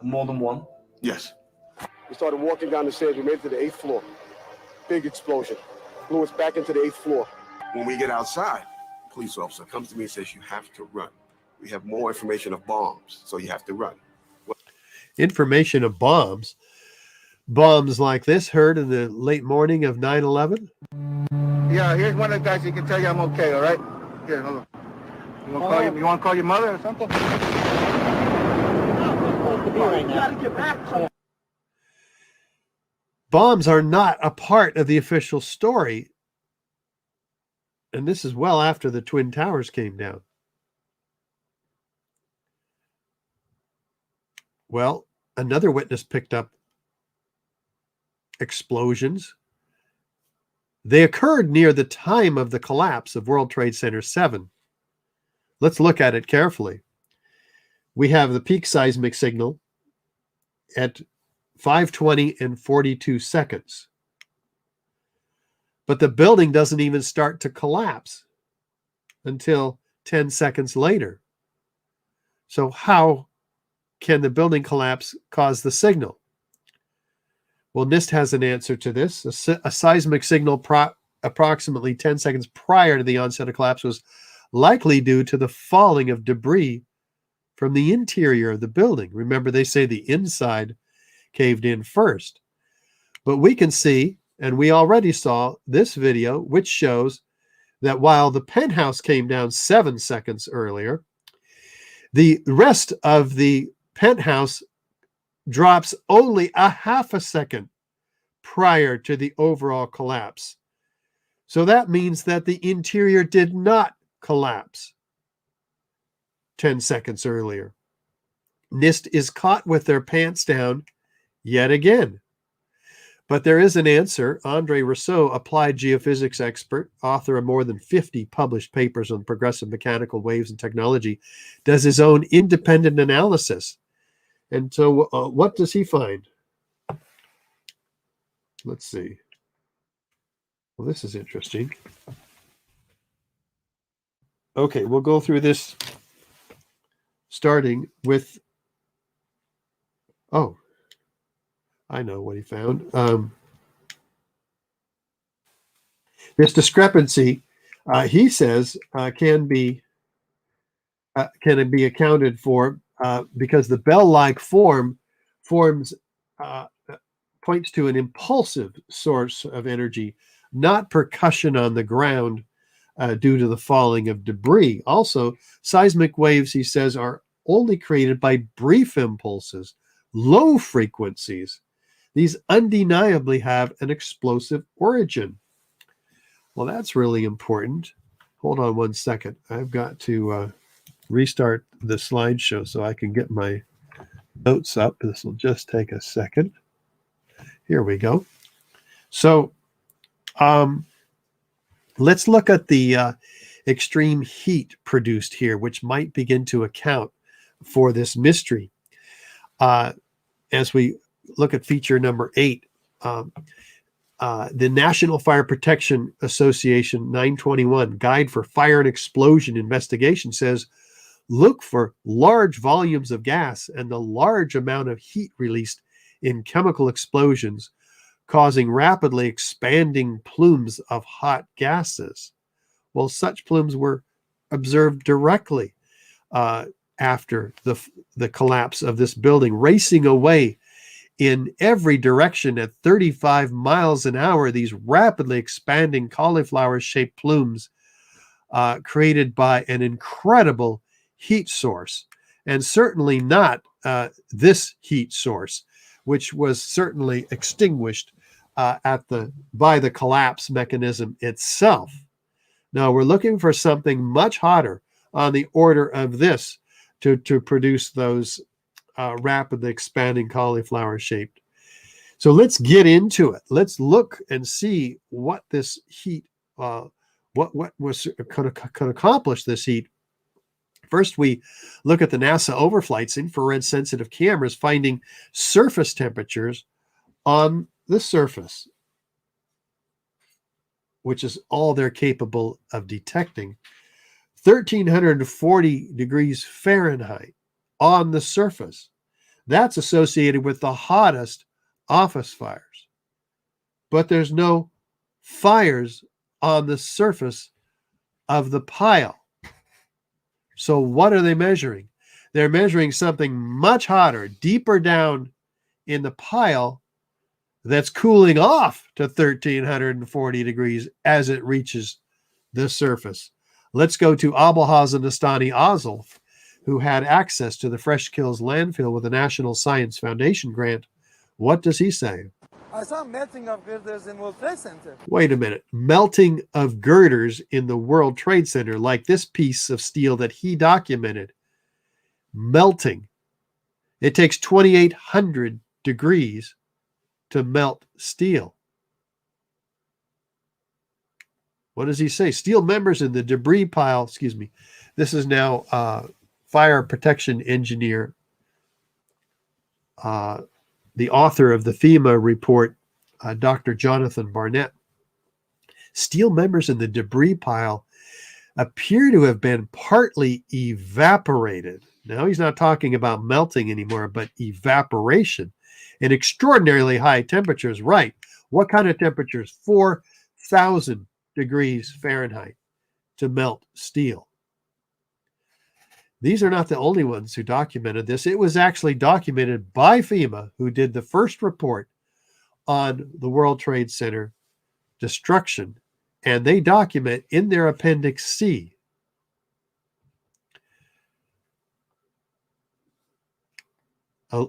More than one? Yes. We started walking down the stairs. We made it to the 8th floor. Big explosion. Blew us back into the 8th floor. When we get outside, a police officer comes to me and says, you have to run. We have more information of bombs, so you have to run. Information of bombs? Bombs like this heard in the late morning of 9/11? Yeah, here's one of the guys who can tell you I'm okay, all right? Here, hold on. You want to call your mother or something? Bombs are not a part of the official story. And this is well after the Twin Towers came down. Well, another witness picked up explosions. They occurred near the time of the collapse of World Trade Center 7. Let's look at it carefully. We have the peak seismic signal at 5:20 and 42 seconds. But the building doesn't even start to collapse until 10 seconds later. So how can the building collapse cause the signal? Well, Nist has an answer to this. A seismic signal approximately 10 seconds prior to the onset of collapse was likely due to the falling of debris from the interior of the building. Remember, they say the inside caved in first. But we can see, and we already saw this video, which shows that while the penthouse came down 7 seconds earlier, the rest of the penthouse drops only a half a second prior to the overall collapse. So that means that the interior did not collapse 10 seconds earlier. Nist is caught with their pants down yet again. But there is an answer. Andre Rousseau, applied geophysics expert, author of more than 50 published papers on progressive mechanical waves and technology, does his own independent analysis. And so what does he find? Let's see. Well, this is interesting. Okay, we'll go through this starting with, oh, I know what he found. This discrepancy, he says, can be accounted for because the bell-like form points to an impulsive source of energy, not percussion on the ground due to the falling of debris. Also, seismic waves, he says, are only created by brief impulses, low frequencies. These undeniably have an explosive origin. Well, that's really important. Hold on one second. I've got to restart the slideshow so I can get my notes up. This will just take a second. Here we go. So let's look at the extreme heat produced here, which might begin to account for this mystery. As we look at feature number 8, the National Fire Protection Association 921 Guide for Fire and Explosion Investigation says, look for large volumes of gas and the large amount of heat released in chemical explosions, causing rapidly expanding plumes of hot gases. Well, such plumes were observed directly after the collapse of this building, racing away in every direction at 35 miles an hour. These rapidly expanding cauliflower-shaped plumes created by an incredible heat source, and certainly not this heat source, which was certainly extinguished by the collapse mechanism itself. Now we're looking for something much hotter on the order of this to produce those rapidly expanding cauliflower shaped. So let's get into it. Let's look and see what this heat, what was could accomplish this heat. First, we look at the NASA overflights infrared sensitive cameras, finding surface temperatures on the surface, which is all they're capable of detecting. 1,340 degrees Fahrenheit on the surface. That's associated with the hottest office fires. But there's no fires on the surface of the pile. So what are they measuring? They're measuring something much hotter, deeper down in the pile, that's cooling off to 1,340 degrees as it reaches the surface. Let's go to Abelhausen Nastani Ozolf, who had access to the Fresh Kills landfill with a National Science Foundation grant. What does he say? I saw melting of girders in World Trade Center. Wait a minute. Melting of girders in the World Trade Center, like this piece of steel that he documented. Melting. It takes 2,800 degrees to melt steel. What does he say? Steel members in the debris pile, this is now fire protection engineer, the author of the FEMA report, Dr. Jonathan Barnett. Steel members in the debris pile appear to have been partly evaporated. Now, he's not talking about melting anymore, but evaporation in extraordinarily high temperatures. Right. What kind of temperatures? 4,000 degrees Fahrenheit to melt steel. These are not the only ones who documented this. It was actually documented by FEMA, who did the first report on the World Trade Center destruction, and they document in their Appendix C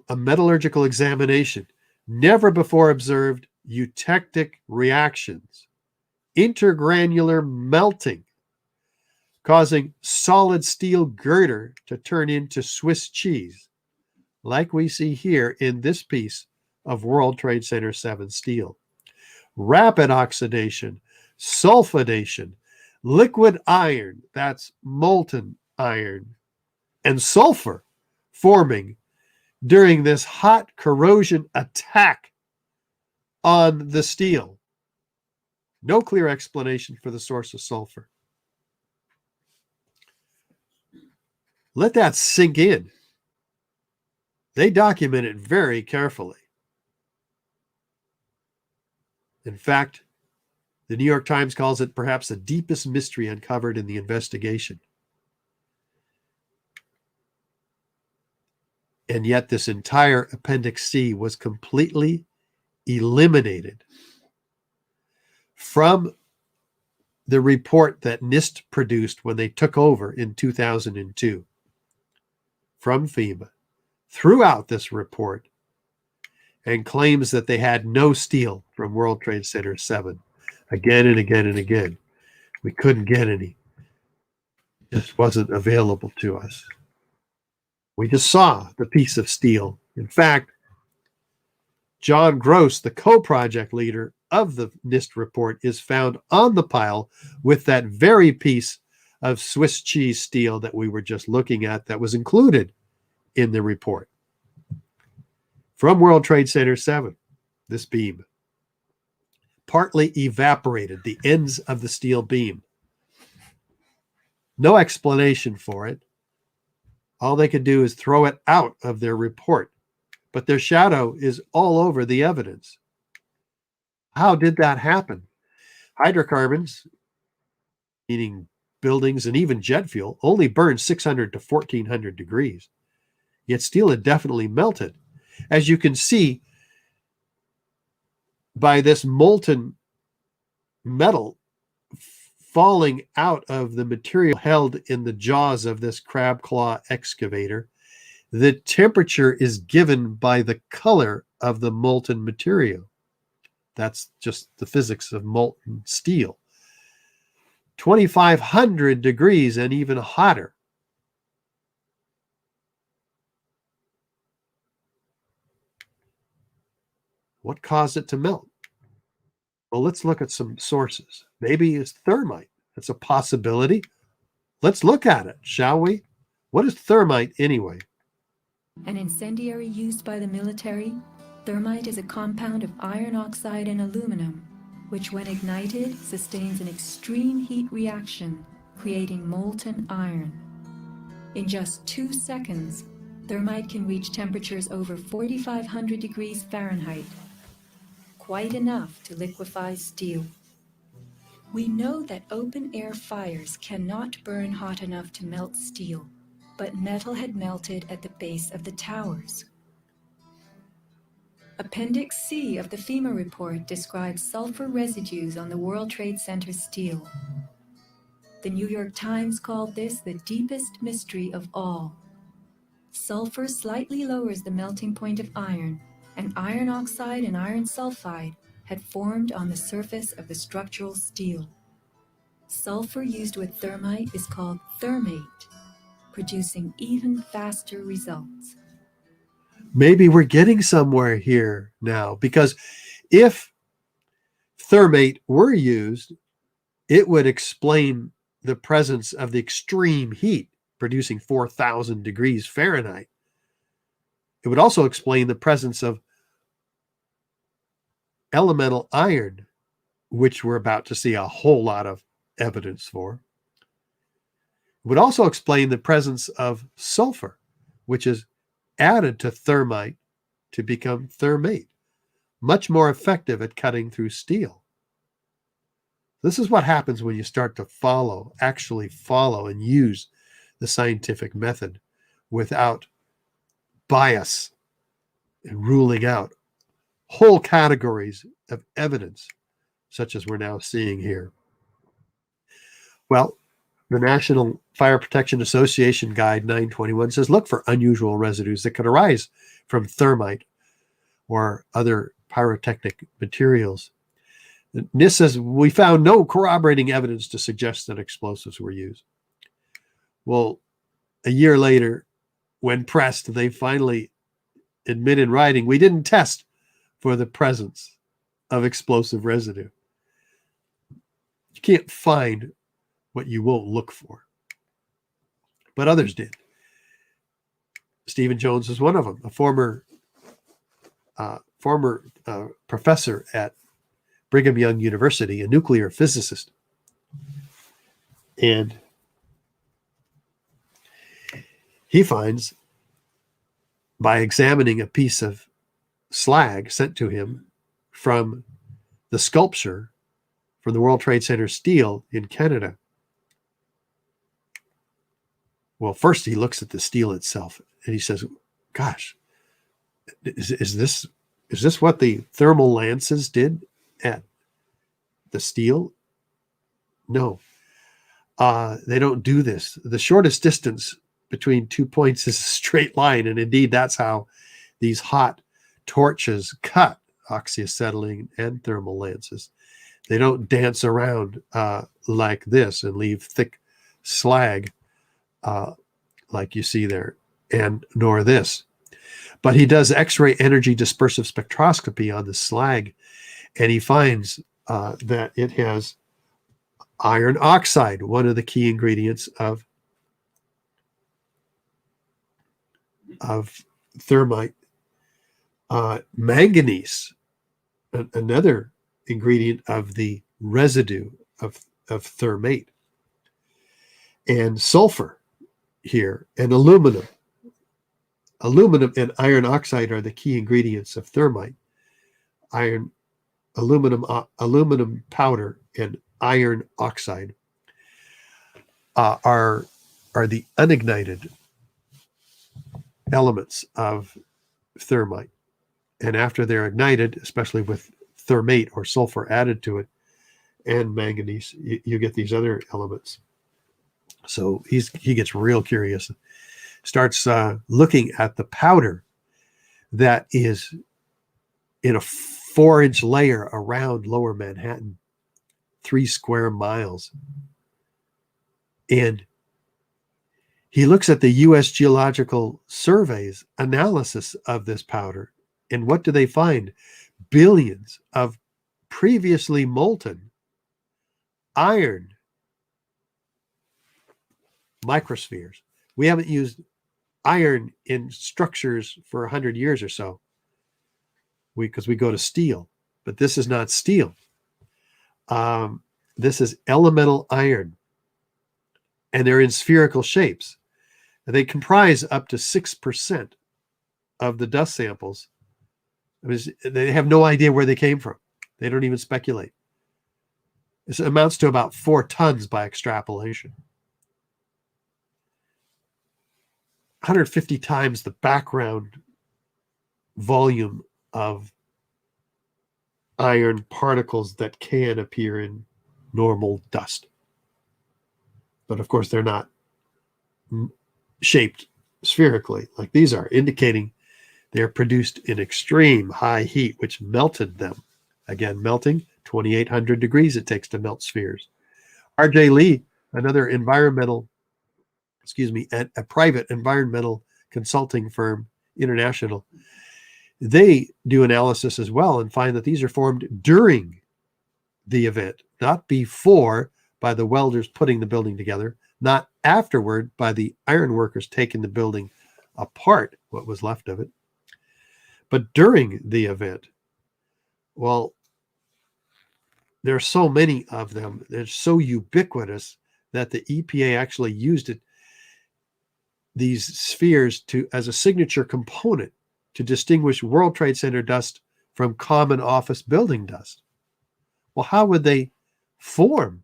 a metallurgical examination. Never before observed eutectic reactions, intergranular melting, causing solid steel girder to turn into Swiss cheese, like we see here in this piece of World Trade Center 7 steel. Rapid oxidation, sulfidation, liquid iron, that's molten iron, and sulfur forming during this hot corrosion attack on the steel. No clear explanation for the source of sulfur. Let that sink in. They document it very carefully. In fact, the New York Times calls it perhaps the deepest mystery uncovered in the investigation. And yet this entire Appendix C was completely eliminated from the report that Nist produced when they took over in 2002 from FEMA, threw out this report and claims that they had no steel from World Trade Center 7 again and again and again. We couldn't get any. It just wasn't available to us. We just saw the piece of steel. In fact, John Gross, the co-project leader of the Nist report, is found on the pile with that very piece of Swiss cheese steel that we were just looking at that was included in the report. From World Trade Center 7, this beam, partly evaporated, the ends of the steel beam. No explanation for it. All they could do is throw it out of their report, but their shadow is all over the evidence. How did that happen? Hydrocarbons, meaning buildings and even jet fuel, only burn 600 to 1400 degrees. Yet steel had definitely melted. As you can see by this molten metal falling out of the material held in the jaws of this crab claw excavator, the temperature is given by the color of the molten material. That's just the physics of molten steel. 2,500 degrees and even hotter. What caused it to melt? Well, let's look at some sources. Maybe it's thermite. It's a possibility. Let's look at it, shall we? What is thermite anyway? An incendiary used by the military, thermite is a compound of iron oxide and aluminum, which when ignited sustains an extreme heat reaction, creating molten iron. In just 2 seconds, thermite can reach temperatures over 4,500 degrees Fahrenheit, quite enough to liquefy steel. We know that open-air fires cannot burn hot enough to melt steel, but metal had melted at the base of the towers. Appendix C of the FEMA report describes sulfur residues on the World Trade Center steel. The New York Times called this the deepest mystery of all. Sulfur slightly lowers the melting point of iron, and iron oxide and iron sulfide had formed on the surface of the structural steel. Sulfur used with thermite is called thermate, producing even faster results. maybe we're getting somewhere here now, because if thermate were used, it would explain the presence of the extreme heat producing 4,000 degrees Fahrenheit. It would also explain the presence of elemental iron, which we're about to see a whole lot of evidence for. It would also explain the presence of sulfur, which is added to thermite to become thermate, much more effective at cutting through steel. This is what happens when you start to actually follow and use the scientific method without bias and ruling out whole categories of evidence, such as we're now seeing here. Well, the National Fire Protection Association Guide 921 says, look for unusual residues that could arise from thermite or other pyrotechnic materials. Nist says, we found no corroborating evidence to suggest that explosives were used. Well, a year later, when pressed, they finally admit in writing, we didn't test for the presence of explosive residue. You can't find what you won't look for. But others did. Stephen Jones is one of them, a former professor at Brigham Young University, a nuclear physicist. And he finds, by examining a piece of slag sent to him from the sculpture from the World Trade Center Steele in Canada. Well, first he looks at the steel itself and he says, gosh, is this what the thermal lances did at the steel? No, they don't do this. The shortest distance between 2 points is a straight line. And indeed, that's how these hot torches cut oxyacetylene and thermal lances. They don't dance around like this and leave thick slag like you see there, and nor this. But he does X-ray energy dispersive spectroscopy on the slag, and he finds that it has iron oxide, one of the key ingredients of thermite, manganese, another ingredient of the residue of thermate, and sulfur here, and aluminum. Aluminum and iron oxide are the key ingredients of thermite. Aluminum powder and iron oxide are the unignited elements of thermite. And after they're ignited, especially with thermate or sulfur added to it and manganese, you get these other elements. So he gets real curious, starts looking at the powder that is in a 4-inch layer around Lower Manhattan, 3 square miles. And he looks at the U.S. Geological Survey's analysis of this powder. And what do they find? Billions of previously molten iron microspheres. We haven't used iron in structures for 100 years or so, because we go to steel. But this is not steel. This is elemental iron. And they're in spherical shapes. They comprise up to 6% of the dust samples. I mean, they have no idea where they came from. They don't even speculate. This amounts to about 4 tons by extrapolation. 150 times the background volume of iron particles that can appear in normal dust. But of course, they're not shaped spherically like these are, indicating they're produced in extreme high heat, which melted them. Again, melting, 2,800 degrees it takes to melt spheres. R.J. Lee, another a private environmental consulting firm International, they do analysis as well and find that these are formed during the event, not before by the welders putting the building together, not afterward by the ironworkers taking the building apart, what was left of it, but during the event. Well, there are so many of them. They're so ubiquitous that the EPA actually used these spheres as a signature component to distinguish World Trade Center dust from common office building dust. Well, how would they form?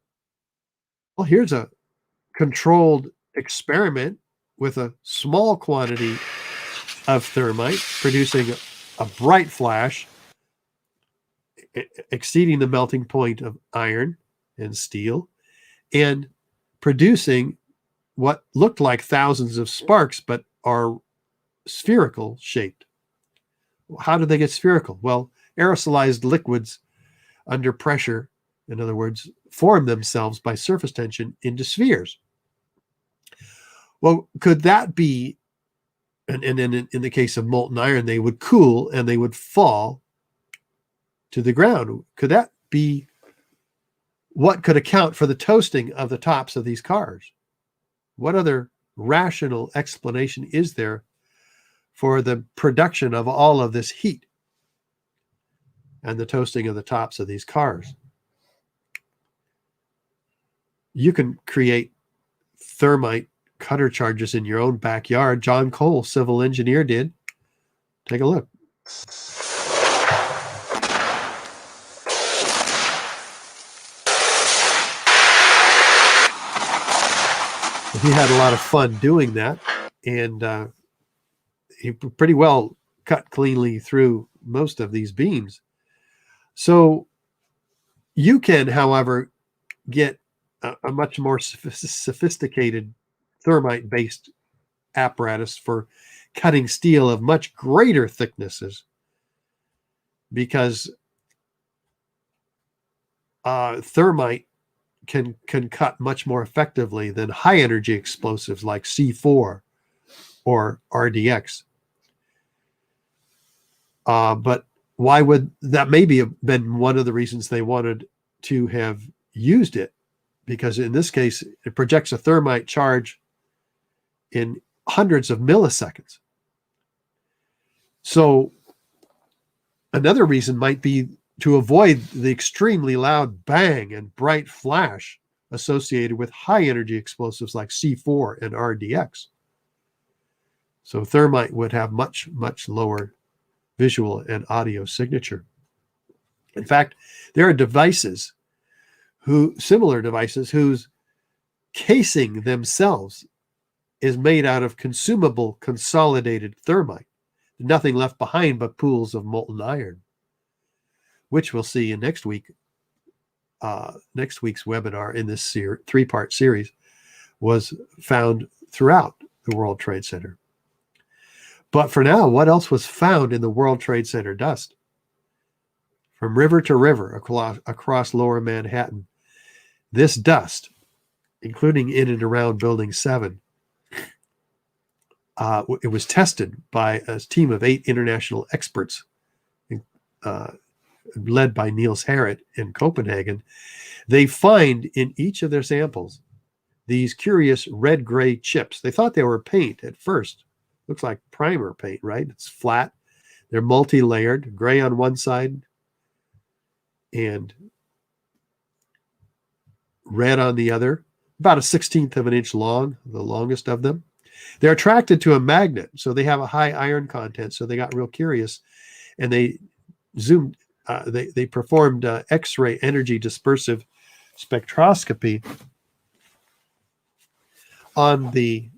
Well, here's a controlled experiment with a small quantity of thermite producing a bright flash exceeding the melting point of iron and steel and producing what looked like thousands of sparks but are spherical shaped. How do they get spherical? Well, aerosolized liquids under pressure, in other words, form themselves by surface tension into spheres. Well, could that be, and in the case of molten iron, they would cool and they would fall to the ground. Could that be what could account for the toasting of the tops of these cars? What other rational explanation is there for the production of all of this heat and the toasting of the tops of these cars? You can create thermite cutter charges in your own backyard. John Cole, civil engineer, did. Take a look. He had a lot of fun doing that, and he pretty well cut cleanly through most of these beams. So you can, however, get a much more sophisticated thermite-based apparatus for cutting steel of much greater thicknesses, because thermite can cut much more effectively than high energy explosives like C4 or RDX. But why would that? Maybe have been one of the reasons they wanted to have used it, because in this case it projects a thermite charge in hundreds of milliseconds. So another reason might be to avoid the extremely loud bang and bright flash associated with high energy explosives like C4 and RDX. So thermite would have much, much lower visual and audio signature. In fact, there are similar devices whose casing themselves is made out of consumable consolidated thermite, nothing left behind but pools of molten iron, which we'll see in next week's webinar in this three-part series, was found throughout the World Trade Center. But for now, what else was found in the World Trade Center dust? From river to river across lower Manhattan, this dust, including in and around Building 7, it was tested by a team of 8 international experts, led by Niels Harrit in Copenhagen. They find in each of their samples these curious red-gray chips. They thought they were paint at first. Looks like primer paint, right? It's flat. They're multi-layered, gray on one side and red on the other, about 1/16 of an inch long, the longest of them. They're attracted to a magnet, so they have a high iron content. So they got real curious, and they zoomed. They performed X-ray energy dispersive spectroscopy on the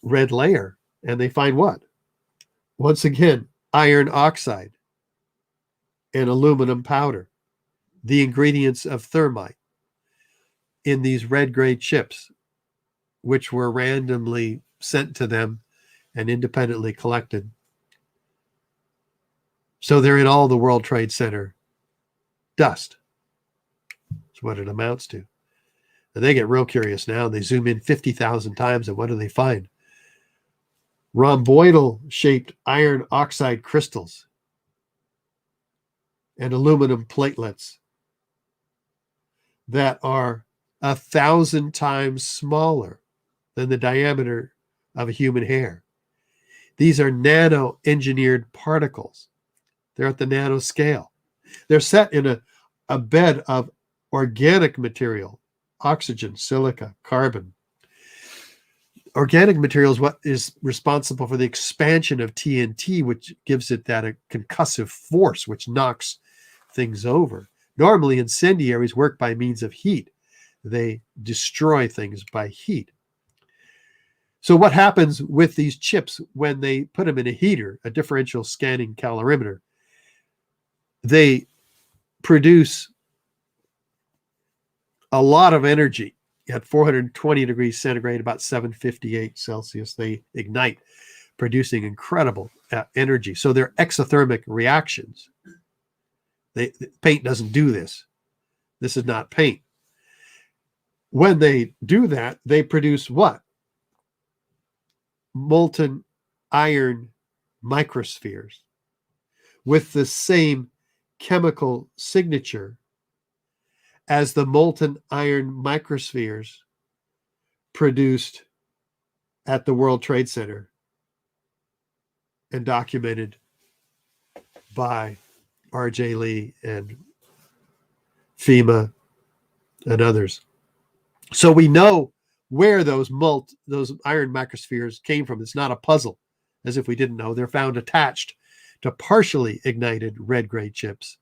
red layer, and they find what? Once again, iron oxide and aluminum powder, the ingredients of thermite, in these red-gray chips, which were randomly sent to them and independently collected. So they're in all the World Trade Center dust. That's what it amounts to. And they get real curious now. They zoom in 50,000 times, and what do they find? rhomboidal-shaped iron oxide crystals and aluminum platelets that are 1,000 times smaller than the diameter of a human hair. These are nano-engineered particles. They're at the nanoscale. They're set in a bed of organic material, oxygen, silica, carbon. Organic material is what is responsible for the expansion of TNT, which gives it that concussive force, which knocks things over. Normally, incendiaries work by means of heat. They destroy things by heat. So what happens with these chips when they put them in a heater, a differential scanning calorimeter? They produce a lot of energy at 420 degrees centigrade, about 758 Celsius. They ignite, producing incredible energy. So they're exothermic reactions. Paint doesn't do this. This is not paint. When they do that, they produce what? Molten iron microspheres with the same chemical signature as the molten iron microspheres produced at the World Trade Center and documented by R.J. Lee and FEMA and others. So we know where those iron microspheres came from. It's not a puzzle, as if we didn't know. They're found attached to partially ignited red-gray chips,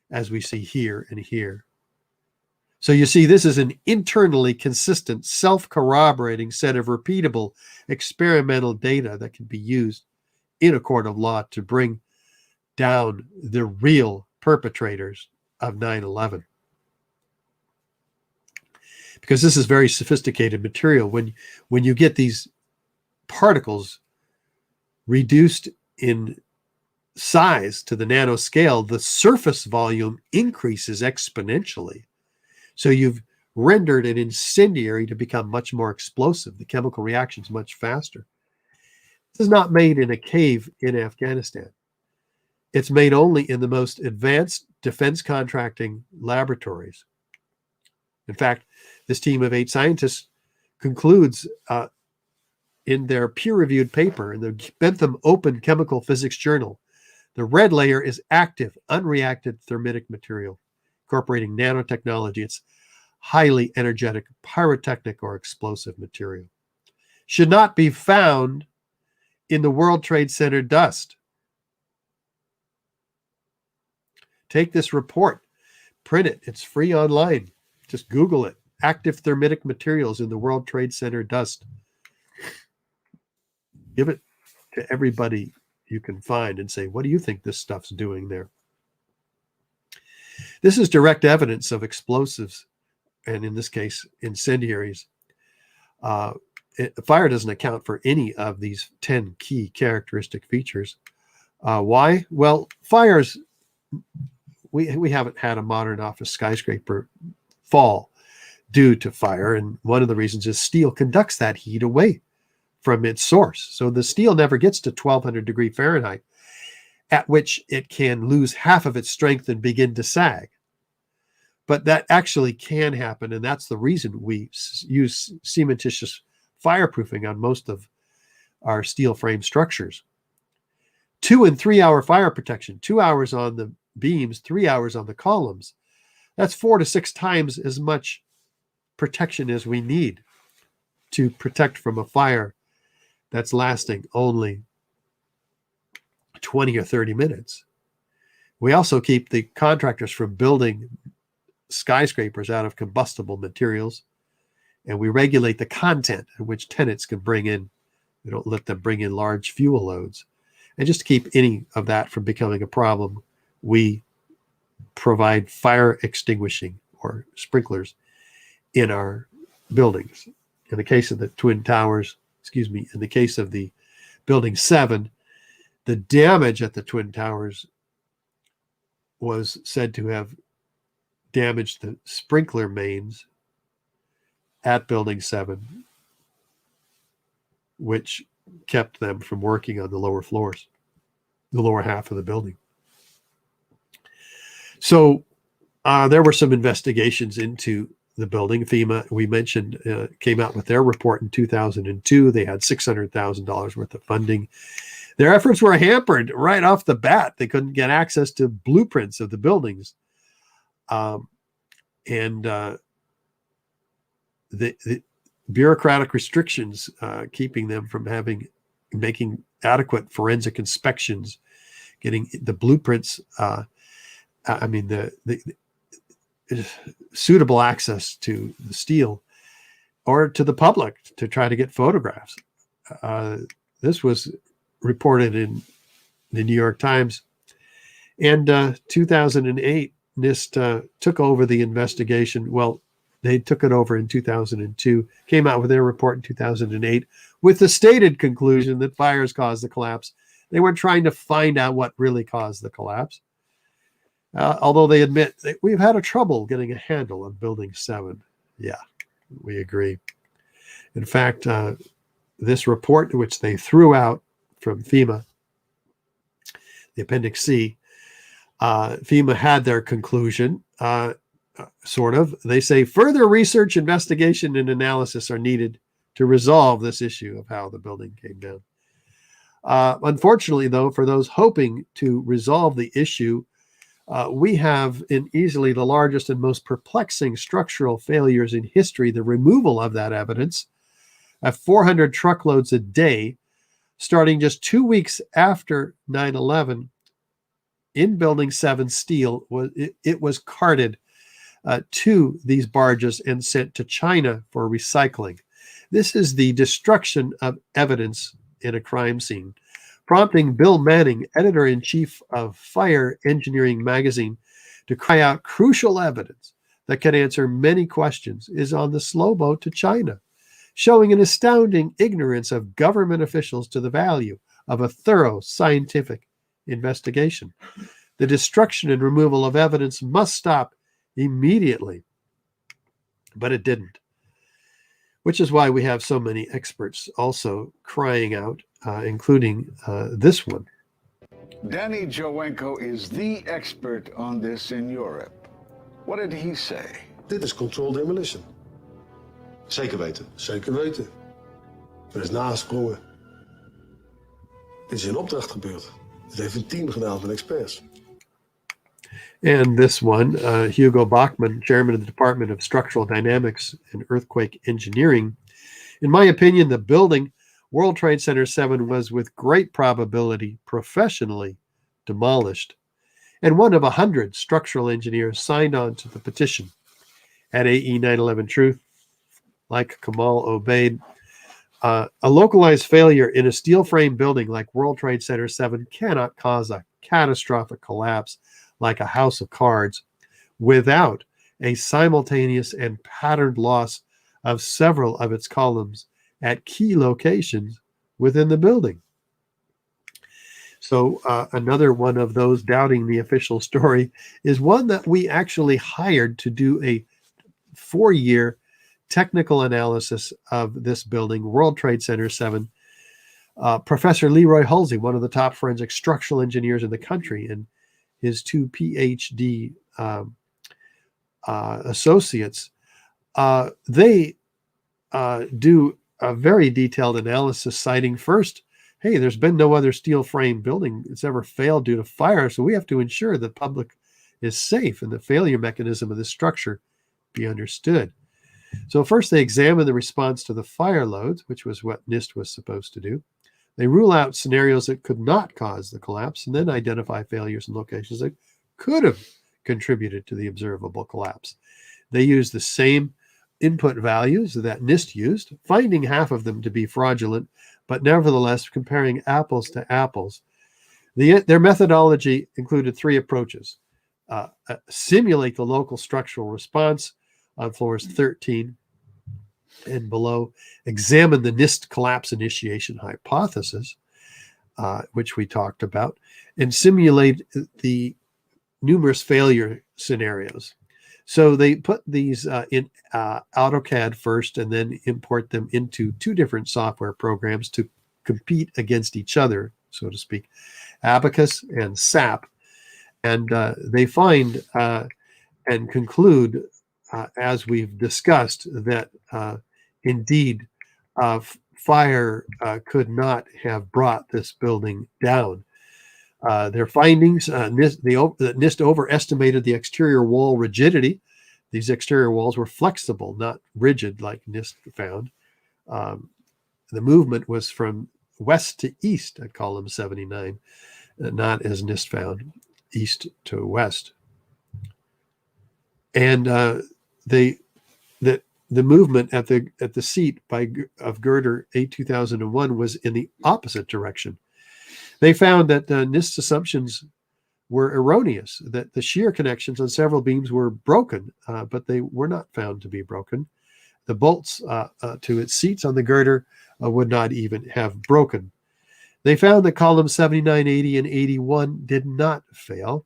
as we see here and here. So you see, this is an internally consistent, self-corroborating set of repeatable experimental data that can be used in a court of law to bring down the real perpetrators of 9/11. Because this is very sophisticated material. When you get these particles reduced in size to the nanoscale, the surface volume increases exponentially. So you've rendered an incendiary to become much more explosive. The chemical reaction is much faster. This is not made in a cave in Afghanistan. It's made only in the most advanced defense contracting laboratories. In fact, this team of 8 scientists concludes in their peer-reviewed paper in the Bentham Open Chemical Physics Journal, the red layer is active, unreacted thermitic material, incorporating nanotechnology. It's highly energetic, pyrotechnic, or explosive material. Should not be found in the World Trade Center dust. Take this report, print it. It's free online. Just Google it. Active thermitic materials in the World Trade Center dust. Give it to everybody you can find and say, what do you think this stuff's doing there? This is direct evidence of explosives, and in this case, incendiaries. Fire doesn't account for any of these 10 key characteristic features. Why? Well, fires, we haven't had a modern office skyscraper fall due to fire, and one of the reasons is steel conducts that heat away from its source. So the steel never gets to 1200 degrees Fahrenheit, at which it can lose half of its strength and begin to sag. But that actually can happen, and that's the reason we use cementitious fireproofing on most of our steel frame structures. 2 and 3 hour fire protection, 2 hours on the beams, 3 hours on the columns. That's 4 to 6 times as much protection as we need to protect from a fire that's lasting only 20 or 30 minutes. We also keep the contractors from building skyscrapers out of combustible materials, and we regulate the content in which tenants can bring in. We don't let them bring in large fuel loads. And just to keep any of that from becoming a problem, we provide fire extinguishing or sprinklers in our buildings. In the case of the Twin Towers, in the case of the Building 7, the damage at the Twin Towers was said to have damaged the sprinkler mains at Building 7, which kept them from working on the lower floors, the lower half of the building. So there were some investigations into the building. FEMA, we mentioned, came out with their report in 2002. They had $600,000 worth of funding. Their efforts were hampered right off the bat. They couldn't get access to blueprints of the buildings. The bureaucratic restrictions keeping them from making adequate forensic inspections, getting the blueprints, the suitable access to the steel or to the public to try to get photographs. This was reported in the New York Times. And 2008, Nist took over the investigation. Well, they took it over in 2002, came out with their report in 2008 with the stated conclusion that fires caused the collapse. They were trying to find out what really caused the collapse. Although they admit that we've had a trouble getting a handle on Building 7. Yeah, we agree. In fact, this report, which they threw out from FEMA, the Appendix C, FEMA had their conclusion, sort of. They say further research, investigation, and analysis are needed to resolve this issue of how the building came down. Unfortunately, though, for those hoping to resolve the issue, we have in easily the largest and most perplexing structural failures in history the removal of that evidence at 400 truckloads a day, starting just 2 weeks after 9/11. In Building 7 steel, it was carted to these barges and sent to China for recycling. This is the destruction of evidence in a crime scene, prompting Bill Manning, editor-in-chief of Fire Engineering magazine, to cry out crucial evidence that can answer many questions is on the slow boat to China, showing an astounding ignorance of government officials to the value of a thorough scientific investigation. The destruction and removal of evidence must stop immediately. But it didn't, which is why we have so many experts also crying out, including this one. Danny Jowenko is the expert on this in Europe. What did he say? Dit is controlled demolition. Zeker weten. Zeker weten. Er is nagesprongen. Dit is in opdracht gebeurd. Dit heeft een team gedaan van experts. And this one, Hugo Bachmann, chairman of the Department of Structural Dynamics and Earthquake Engineering. In my opinion, the building, World Trade Center 7, was with great probability professionally demolished. And one of 100 structural engineers signed on to the petition. At AE 9/11 Truth, like Kamal Obeid, a localized failure in a steel frame building like World Trade Center 7 cannot cause a catastrophic collapse like a house of cards without a simultaneous and patterned loss of several of its columns at key locations within the building. So another one of those doubting the official story is one that we actually hired to do a 4-year technical analysis of this building, World Trade Center 7. Professor Leroy Hulsey, one of the top forensic structural engineers in the country, and his 2 PhD associates, they do a very detailed analysis citing first, hey, there's been no other steel frame building that's ever failed due to fire, so we have to ensure the public is safe and the failure mechanism of this structure be understood. So first they examine the response to the fire loads, which was what Nist was supposed to do. They rule out scenarios that could not cause the collapse and then identify failures in locations that could have contributed to the observable collapse. They use the same input values that Nist used, finding half of them to be fraudulent, but nevertheless comparing apples to apples. Their methodology included 3 approaches. Simulate the local structural response on floors 13 and below, examine the Nist collapse initiation hypothesis, which we talked about, and simulate the numerous failure scenarios. So they put these in AutoCAD first and then import them into 2 different software programs to compete against each other, so to speak, abacus and sap. And they find and conclude, as we've discussed, that indeed fire could not have brought this building down. Their findings, Nist overestimated the exterior wall rigidity. These exterior walls were flexible, not rigid like Nist found. The movement was from west to east at column 79, not as Nist found, east to west. And the movement at the seat of girder 8-2001 was in the opposite direction. They found that Nist's assumptions were erroneous, that the shear connections on several beams were broken, but they were not found to be broken. The bolts to its seats on the girder would not even have broken. They found that columns 79, 80, and 81 did not fail,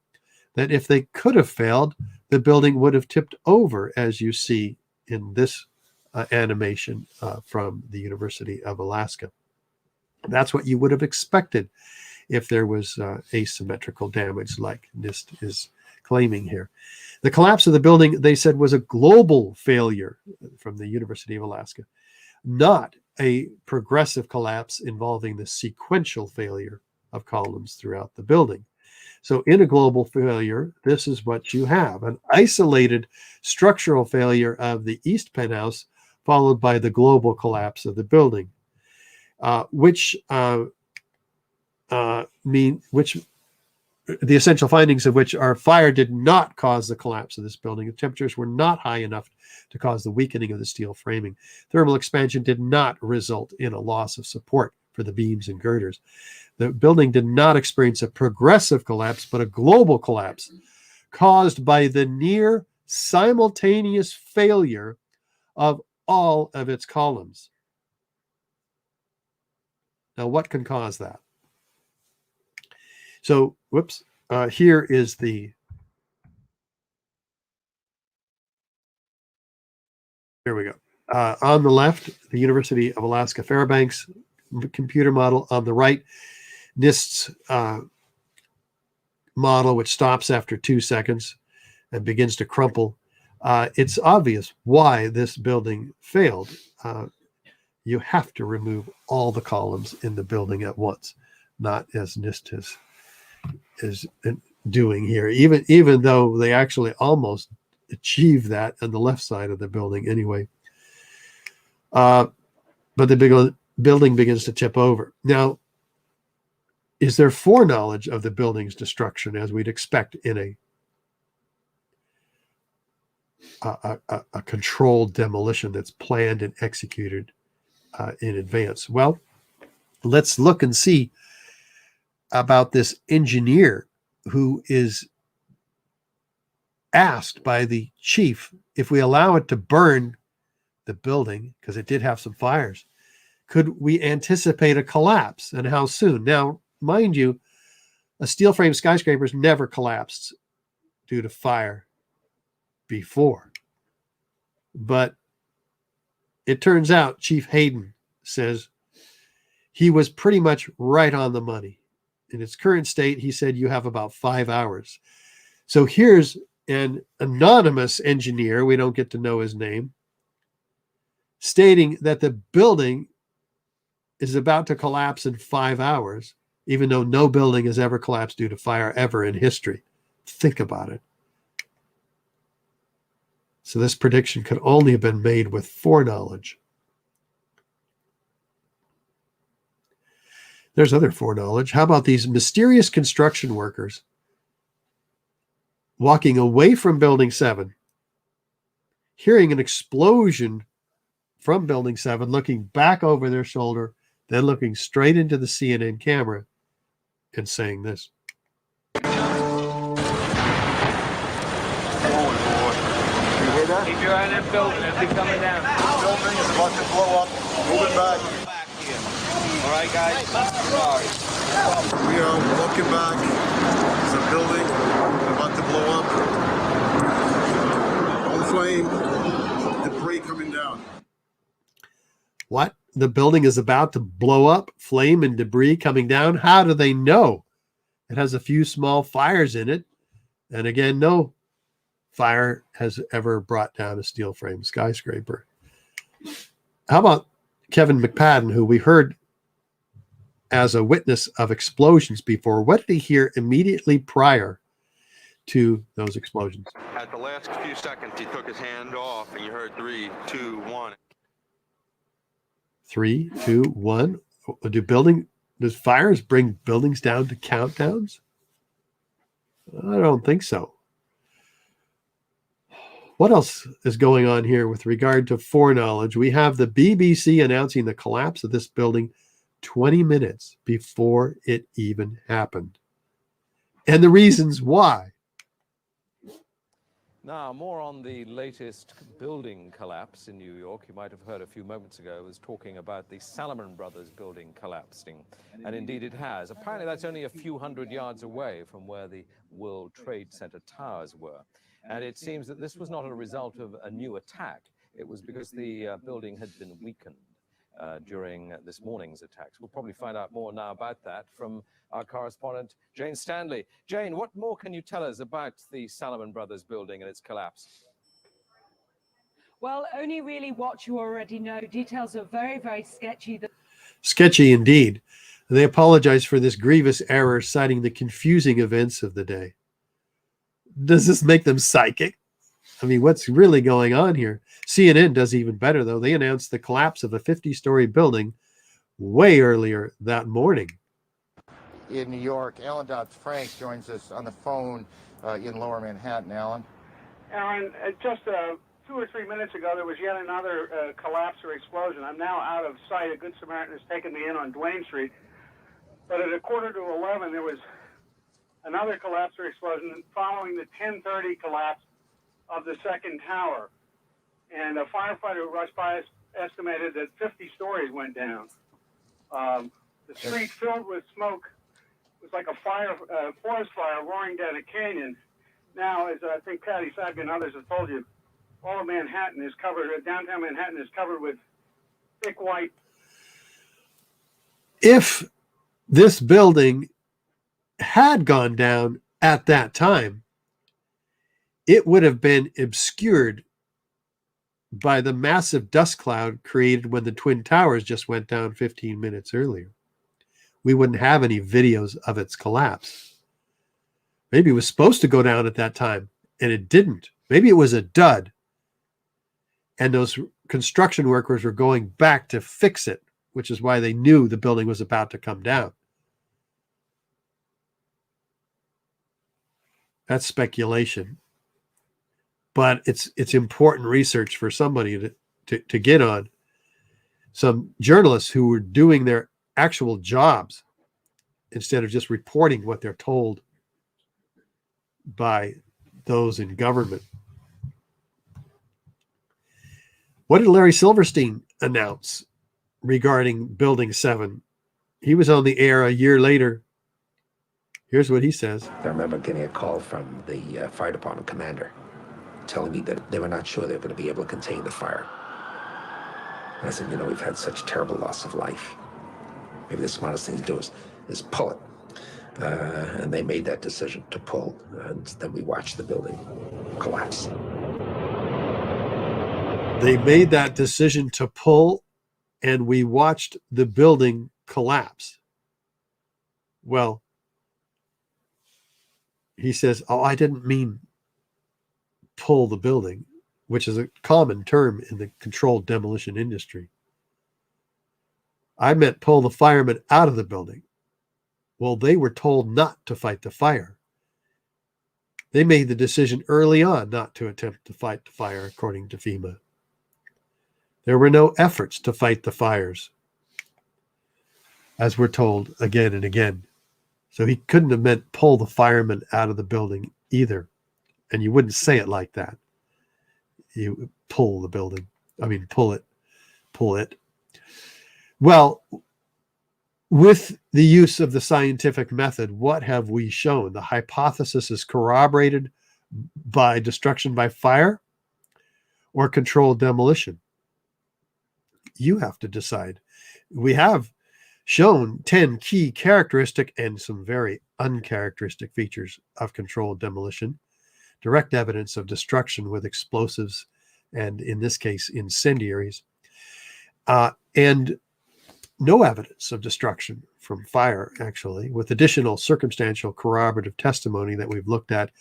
that if they could have failed, the building would have tipped over, as you see in this animation from the University of Alaska. That's what you would have expected if there was asymmetrical damage like Nist is claiming here. The collapse of the building, they said, was a global failure from the University of Alaska, not a progressive collapse involving the sequential failure of columns throughout the building. So in a global failure, this is what you have: an isolated structural failure of the east penthouse followed by the global collapse of the building, which the essential findings of which are fire did not cause the collapse of this building. The temperatures were not high enough to cause the weakening of the steel framing. Thermal expansion did not result in a loss of support for the beams and girders. The building did not experience a progressive collapse, but a global collapse caused by the near simultaneous failure of all of its columns. Now, what can cause that? So, here is the, here we go. On the left, the University of Alaska Fairbanks computer model. On the right, Nist's model, which stops after 2 seconds and begins to crumple. It's obvious why this building failed. You have to remove all the columns in the building at once, not as Nist is doing here, even though they actually almost achieved that on the left side of the building anyway. But the building begins to tip over. Now, is there foreknowledge of the building's destruction, as we'd expect in a controlled demolition that's planned and executed in advance? Well, let's look and see about this engineer who is asked by the chief, if we allow it to burn the building, because it did have some fires, could we anticipate a collapse, and how soon? Now, mind you, a steel frame skyscraper's never collapsed due to fire before. But it turns out Chief Hayden says he was pretty much right on the money. In its current state, he said you have about 5 hours. So here's an anonymous engineer, we don't get to know his name, stating that the building is about to collapse in 5 hours, even though no building has ever collapsed due to fire ever in history. Think about it. So this prediction could only have been made with foreknowledge. There's other foreknowledge. How about these mysterious construction workers walking away from Building 7, hearing an explosion from Building 7, looking back over their shoulder, then looking straight into the CNN camera and saying this. Keep your eye on that building. It'll be coming down. The building is about to blow up. Moving back. All right, guys. Sorry. We are walking back. There's a building about to blow up. On flame. Debris coming down. What? the building is about to blow up, flame and debris coming down? How do they know? It has a few small fires in it. And again, no fire has ever brought down a steel frame skyscraper. How about Kevin McPadden, who we heard as a witness of explosions before? What did he hear immediately prior to those explosions? At the last few seconds, he took his hand off, and you heard 3, 2, 1. 3, 2, 1. Does fires bring buildings down to countdowns? I don't think so. What else is going on here with regard to foreknowledge? We have the BBC announcing the collapse of this building 20 minutes before it even happened. And the reasons why. Now, more on the latest building collapse in New York. You might have heard a few moments ago, I was talking about the Salomon Brothers building collapsing. And indeed it has. Apparently that's only a few hundred yards away from where the World Trade Center towers were. And it seems that this was not a result of a new attack. It was because the building had been weakened during this morning's attacks. We'll probably find out more now about that from our correspondent, Jane Stanley. Jane, what more can you tell us about the Salomon Brothers building and its collapse? Well, only really what you already know. Details are very, very sketchy. Sketchy indeed. They apologize for this grievous error, citing the confusing events of the day. Does this make them psychic? I mean, what's really going on here? CNN does even better, though. They announced the collapse of a 50-story building way earlier that morning. In New York, Alan Dodd-Frank joins us on the phone in Lower Manhattan. Alan? Aaron, just 2 or 3 minutes ago, there was yet another collapse or explosion. I'm now out of sight. A Good Samaritan has taken me in on Duane Street. But at 11:15, there was another collapse or explosion following the 10:30 collapse of the second tower. And a firefighter who rushed by estimated that 50 stories went down. The street filled with smoke. It was like a forest fire roaring down a canyon. Now, as I think Patty Sadka and others have told you, all of Manhattan is covered, downtown Manhattan is covered with thick white. If this building had gone down at that time, it would have been obscured by the massive dust cloud created when the Twin Towers just went down 15 minutes earlier. We wouldn't have any videos of its collapse. Maybe it was supposed to go down at that time, and it didn't. Maybe it was a dud, and those construction workers were going back to fix it, which is why they knew the building was about to come down. That's speculation. But it's important research for somebody to get on. Some journalists who were doing their actual jobs instead of just reporting what they're told by those in government. What did Larry Silverstein announce regarding Building 7? He was on the air a year later. Here's what he says. I remember getting a call from the fire department commander telling me that they were not sure they were going to be able to contain the fire. And I said, you know, we've had such terrible loss of life. Maybe the smartest thing to do is pull it. And they made that decision to pull. And then we watched the building collapse. They made that decision to pull, and we watched the building collapse. Well, he says, oh, I didn't mean pull the building, which is a common term in the controlled demolition industry. I meant pull the firemen out of the building. Well, they were told not to fight the fire. They made the decision early on not to attempt to fight the fire, according to FEMA. There were no efforts to fight the fires, as we're told again and again. So he couldn't have meant pull the firemen out of the building either. And you wouldn't say it like that. You pull the building. I mean, pull it. Well, with the use of the scientific method, what have we shown? The hypothesis is corroborated by destruction by fire or controlled demolition. You have to decide. we have shown 10 key characteristic and some very uncharacteristic features of controlled demolition, direct evidence of destruction with explosives, and in this case, incendiaries, and no evidence of destruction from fire, actually. With additional circumstantial corroborative testimony that we've looked at,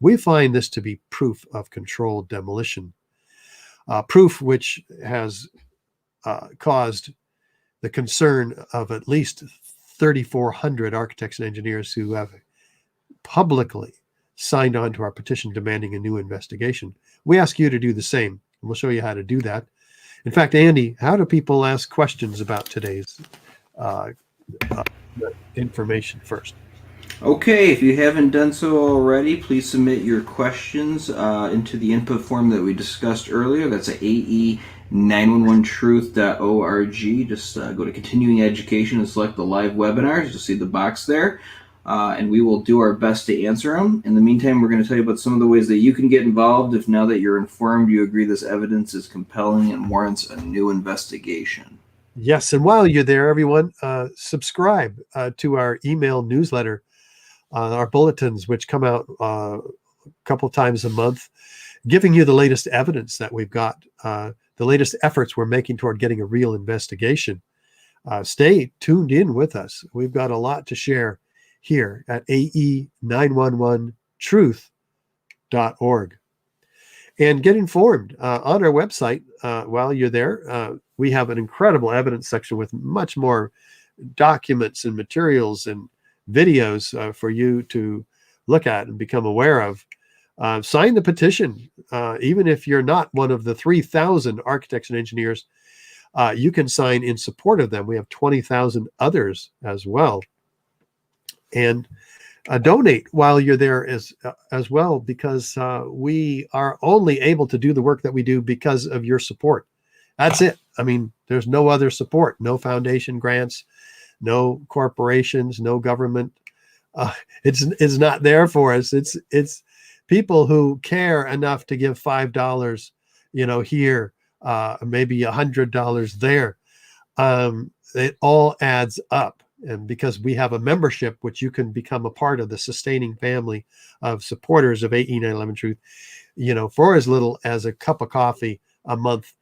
we find this to be proof of controlled demolition, proof which has caused the concern of at least 3,400 architects and engineers who have publicly signed on to our petition demanding a new investigation. We ask you to do the same, and we'll show you how to do that. In fact, Andy, how do people ask questions about today's information first? Okay, if you haven't done so already, please submit your questions into the input form that we discussed earlier. That's at ae911truth.org. Just go to continuing education and select the live webinars. You'll see the box there, and we will do our best to answer them. In the meantime, we're going to tell you about some of the ways that you can get involved if now that you're informed you agree this evidence is compelling and warrants a new investigation. Yes, and while you're there, everyone, subscribe to our email newsletter, our bulletins, which come out a couple times a month, giving you the latest evidence that we've got, the latest efforts we're making toward getting a real investigation. Stay tuned in with us. We've got a lot to share here at ae911truth.org. And get informed on our website while you're there. We have an incredible evidence section with much more documents and materials and videos for you to look at and become aware of. Sign the petition. Even if you're not one of the 3,000 architects and engineers, you can sign in support of them. We have 20,000 others as well. And donate while you're there as well, because we are only able to do the work that we do because of your support. That's it. I mean, there's no other support, no foundation grants, no corporations, no government. It's not there for us. It's people who care enough to give $5, here, maybe $100 there. It all adds up. And because we have a membership, which you can become a part of the sustaining family of supporters of AE911 Truth, for as little as a cup of coffee a month,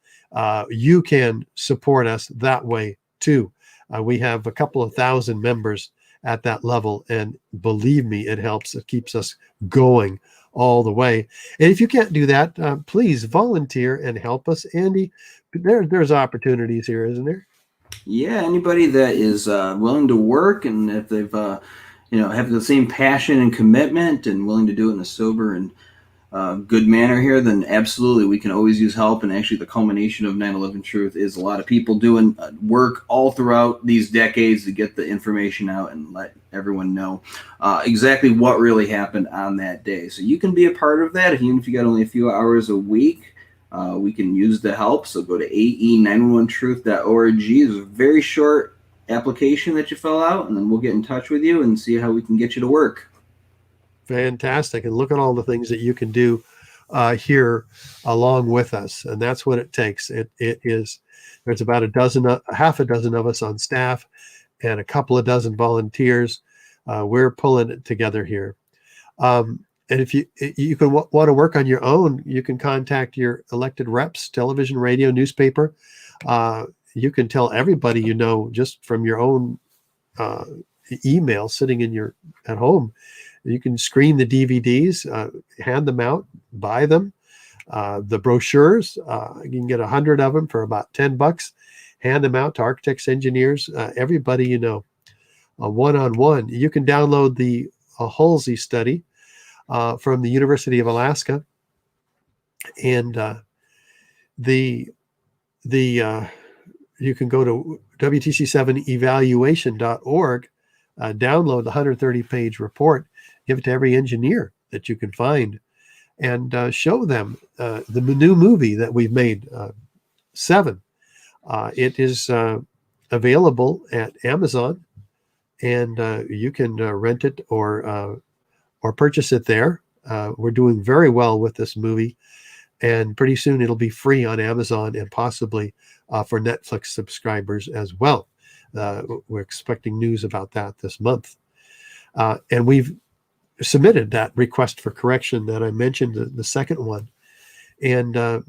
you can support us that way too. We have a couple of thousand members at that level, and believe me, it helps. It keeps us going all the way. And if you can't do that, please volunteer and help us. Andy, there's opportunities here, isn't there? Yeah, anybody that is willing to work, and if they've have the same passion and commitment and willing to do it in a sober and good manner here, then absolutely we can always use help. And actually the culmination of 9/11 Truth is a lot of people doing work all throughout these decades to get the information out and let everyone know exactly what really happened on that day. So you can be a part of that, even if you got only a few hours a week. We can use the help. So go to ae911truth.org. There's a very short application that you fill out, and then we'll get in touch with you and see how we can get you to work. Fantastic. And look at all the things that you can do here along with us. And that's what it takes. There's about half a dozen of us on staff and a couple of dozen volunteers. We're pulling it together here. And if you can want to work on your own, you can contact your elected reps, television, radio, newspaper. You can tell everybody just from your own email sitting at home. You can screen the DVDs, hand them out, buy them. The brochures, you can get 100 of them for about $10. Hand them out to architects, engineers, everybody one-on-one. You can download the Halsey study from the University of Alaska, and you can go to WTC7evaluation.org, download the 130-page report, give it to every engineer that you can find, and show them the new movie that we've made, 7. It is available at Amazon, and you can rent it or purchase it there. We're doing very well with this movie, and pretty soon it'll be free on Amazon and possibly for Netflix subscribers as well. We're expecting news about that this month. And we've submitted that request for correction that I mentioned, the second one. And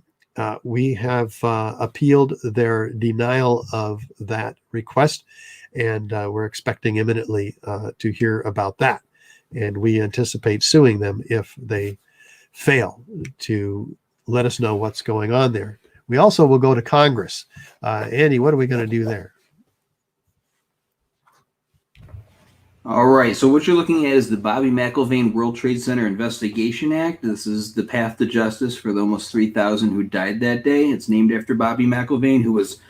we have appealed their denial of that request, and we're expecting imminently to hear about that. And we anticipate suing them if they fail to let us know what's going on there. We also will go to Congress. Andy, what are we going to do there? All right, so what you're looking at is the Bobby Mcelveen World Trade Center Investigation Act. This is the path to justice for the almost 3,000 who died that day. It's named after Bobby Mcelveen, who was,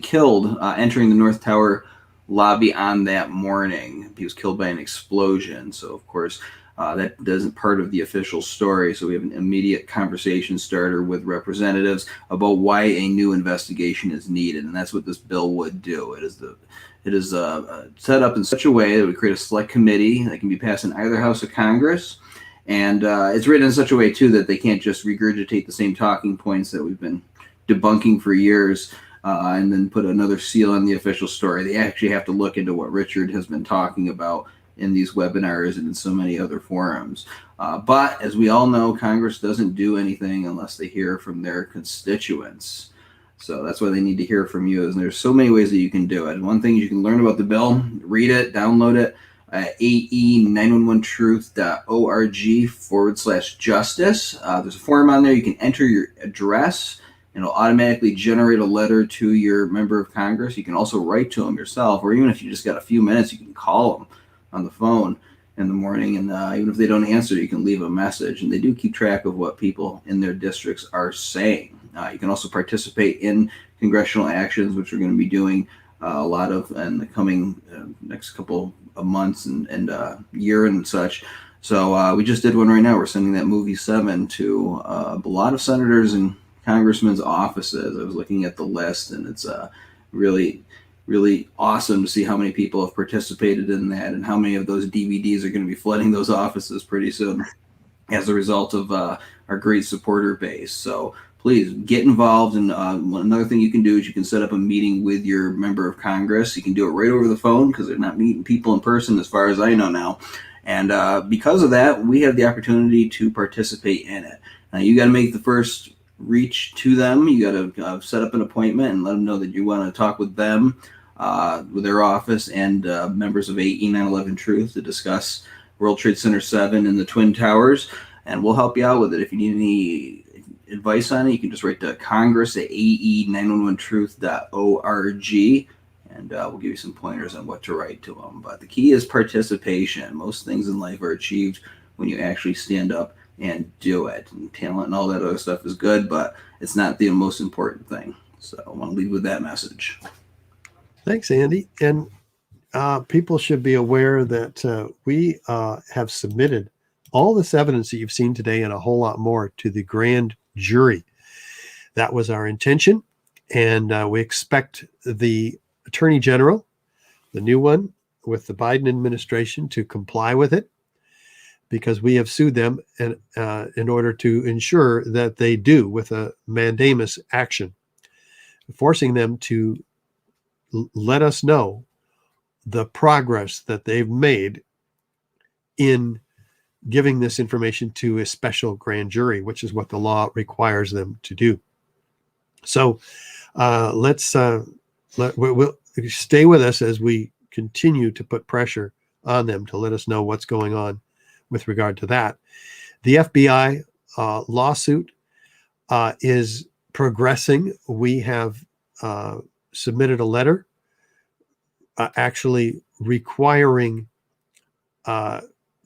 killed entering the North Tower lobby on that morning. He was killed by an explosion. So, of course, that isn't part of the official story. So we have an immediate conversation starter with representatives about why a new investigation is needed, and that's what this bill would do. It is set up in such a way that it would create a select committee that can be passed in either house of Congress. And it's written in such a way, too, that they can't just regurgitate the same talking points that we've been debunking for years and then put another seal on the official story. They actually have to look into what Richard has been talking about in these webinars and in so many other forums. But as we all know, Congress doesn't do anything unless they hear from their constituents. So that's why they need to hear from you. And there's so many ways that you can do it. One thing is you can learn about the bill, read it, download it at ae911truth.org/justice. There's a form on there. You can enter your address, and it'll automatically generate a letter to your member of Congress. You can also write to them yourself, or even if you just got a few minutes, you can call them on the phone in the morning. And even if they don't answer, you can leave a message. And they do keep track of what people in their districts are saying. You can also participate in congressional actions, which we're going to be doing a lot of in the coming next couple of months and year and such. So we just did one right now. We're sending that movie 7 to a lot of senators and congressmen's offices. I was looking at the list, and it's really, really awesome to see how many people have participated in that and how many of those DVDs are going to be flooding those offices pretty soon as a result of our great supporter base. So please get involved. And another thing you can do is you can set up a meeting with your member of Congress. You can do it right over the phone because they're not meeting people in person as far as I know now. And because of that, we have the opportunity to participate in it. Now, you got to make the first reach to them. You got to set up an appointment and let them know that you want to talk with them, with their office and members of AE 911 Truth to discuss World Trade Center 7 and the Twin Towers. And we'll help you out with it. If you need any advice on it, you can just write to Congress at ae911truth.org, and we'll give you some pointers on what to write to them. But the key is participation. Most things in life are achieved when you actually stand up and do it. And talent and all that other stuff is good, but it's not the most important thing. So I want to leave with that message. Thanks, Andy. And people should be aware that we have submitted all this evidence that you've seen today and a whole lot more to the grand jury. That was our intention, and we expect the Attorney General, the new one with the Biden administration, to comply with it, because we have sued them and in order to ensure that they do with a mandamus action, forcing them to let us know the progress that they've made in giving this information to a special grand jury, which is what the law requires them to do. So we'll stay with us as we continue to put pressure on them to let us know what's going on with regard to that. The FBI lawsuit is progressing. We have submitted a letter actually requiring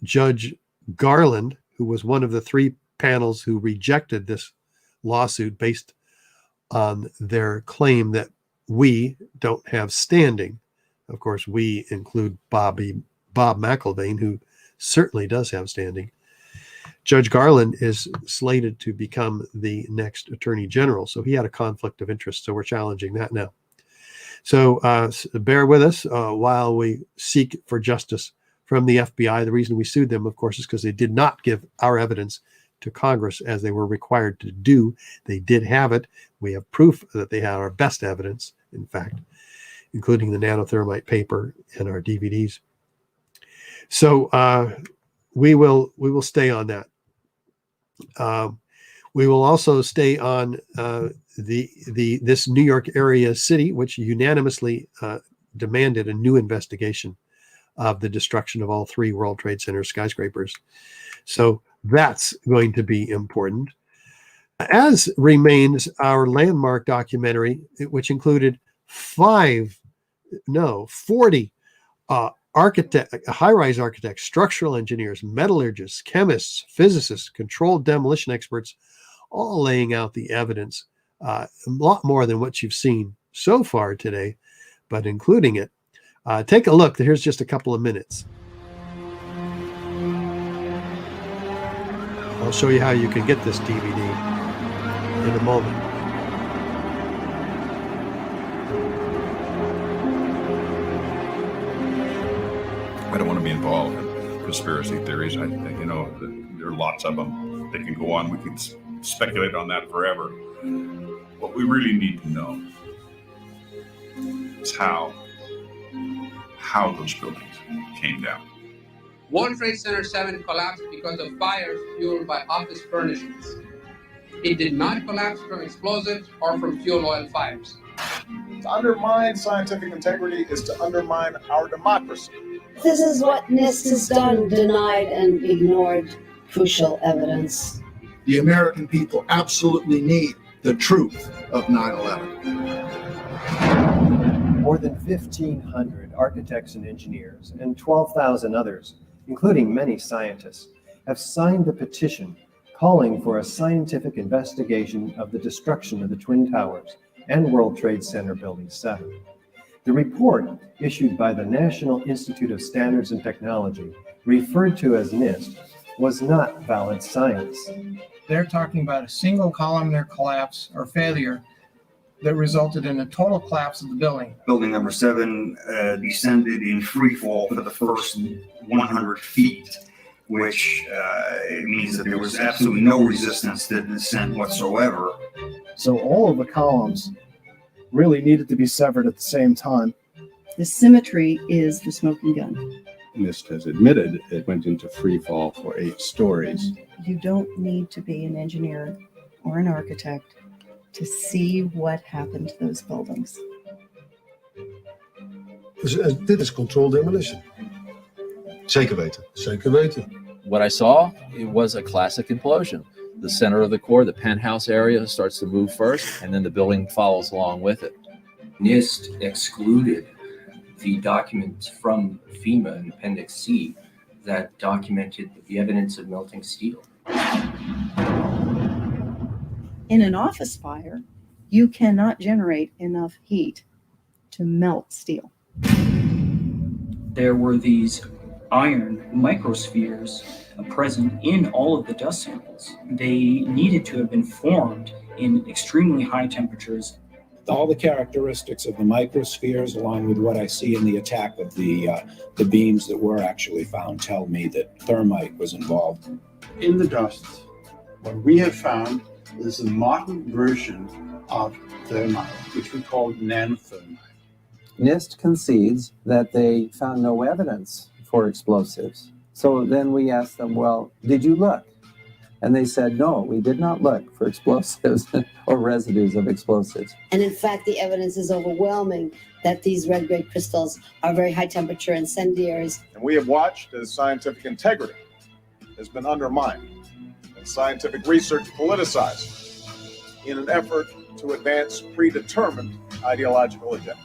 Judge Garland, who was one of the 3 panels who rejected this lawsuit based on their claim that we don't have standing. Of course, we include Bob Mcelveen, who certainly does have standing. Judge Garland is slated to become the next Attorney General, so he had a conflict of interest, so we're challenging that now. So bear with us while we seek for justice from the FBI. The reason we sued them, of course, is because they did not give our evidence to Congress as they were required to do. They did have it. We have proof that they had our best evidence, in fact. including the nanothermite paper and our DVDs. So we will stay on that. We will also stay on this New York area city, which unanimously demanded a new investigation of the destruction of all 3 World Trade Center skyscrapers. So that's going to be important. As remains our landmark documentary, which included 40 high-rise architects, structural engineers, metallurgists, chemists, physicists, controlled demolition experts, all laying out the evidence, a lot more than what you've seen so far today, but including it. Take a look. Here's just a couple of minutes. I'll show you how you can get this DVD in a moment. I don't want to be involved in conspiracy theories. There are lots of them. They can go on. We can speculate on that forever. What we really need to know is how those buildings came down. World Trade Center 7 collapsed because of fires fueled by office furnishings. It did not collapse from explosives or from fuel oil fires. To undermine scientific integrity is to undermine our democracy. This is what Nist has done, denied and ignored crucial evidence. The American people absolutely need the truth of 9/11. More than 1,500 architects and engineers and 12,000 others, including many scientists, have signed the petition calling for a scientific investigation of the destruction of the Twin Towers and World Trade Center Building 7. The report, issued by the National Institute of Standards and Technology, referred to as Nist, was not valid science. They're talking about a single columnar collapse or failure that resulted in a total collapse of the building. Building number 7 descended in free fall for the first 100 feet, which means that there was absolutely no resistance to descent whatsoever. So all of the columns really needed to be severed at the same time. The symmetry is the smoking gun. Nist has admitted it went into free fall for 8 stories. You don't need to be an engineer or an architect to see what happened to those buildings. Dit is controlled demolition. Zeker weten. Zeker weten. What I saw, it was a classic implosion. The center of the core, the penthouse area, starts to move first, and then the building follows along with it. Nist excluded the documents from FEMA in Appendix C that documented the evidence of melting steel. In an office fire, you cannot generate enough heat to melt steel. There were these iron microspheres present in all of the dust samples. They needed to have been formed in extremely high temperatures. All the characteristics of the microspheres, along with what I see in the attack of the beams that were actually found, tell me that thermite was involved. In the dust, what we have found is a modern version of thermite, which we call nanothermite. Nist concedes that they found no evidence for explosives. So then we asked them, well, did you look? And they said, no, we did not look for explosives or residues of explosives. And in fact, the evidence is overwhelming that these red-grade crystals are very high-temperature incendiaries. And we have watched as scientific integrity has been undermined and scientific research politicized in an effort to advance predetermined ideological agendas.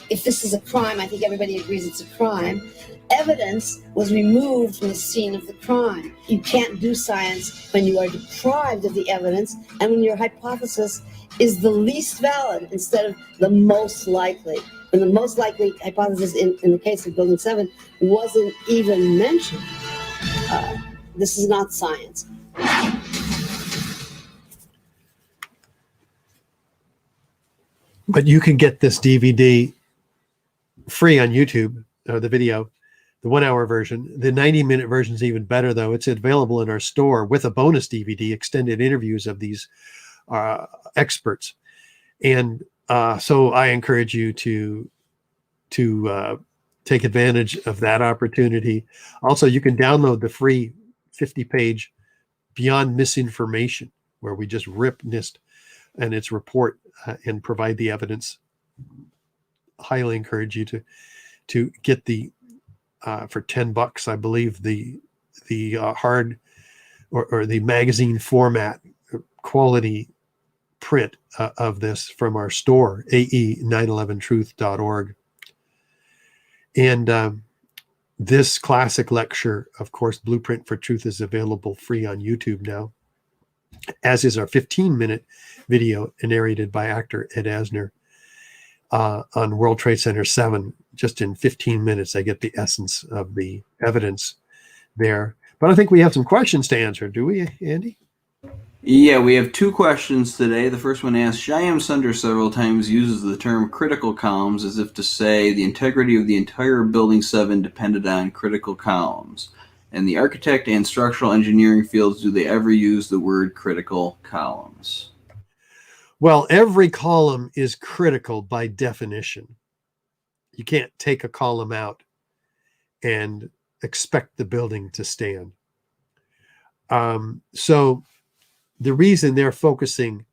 If this is a crime, I think everybody agrees it's a crime. Evidence was removed from the scene of the crime. You can't do science when you are deprived of the evidence and when your hypothesis is the least valid instead of the most likely. When the most likely hypothesis in the case of Building 7 wasn't even mentioned. This is not science. But you can get this DVD free on YouTube, or the video, the 1-hour version. The 90-minute version is even better, though. It's available in our store with a bonus DVD, extended interviews of these experts. And so I encourage you to take advantage of that opportunity. Also, you can download the free 50-page Beyond Misinformation, where we just rip Nist and its report and provide the evidence. Highly encourage you to get the for $10, I believe, the hard or the magazine format quality print of this from our store, ae911truth.org. And this classic lecture, of course, Blueprint for Truth, is available free on YouTube now, as is our 15-minute video narrated by actor Ed Asner on World Trade Center 7. Just in 15 minutes, I get the essence of the evidence there. But I think we have some questions to answer. Do we, Andy? Yeah, we have two questions today. The first one asks, Shyam Sunder several times uses the term critical columns as if to say the integrity of the entire Building 7 depended on critical columns. In the architect and structural engineering fields, do they ever use the word critical columns? Well, every column is critical by definition. You can't take a column out and expect the building to stand. So the reason they're focusing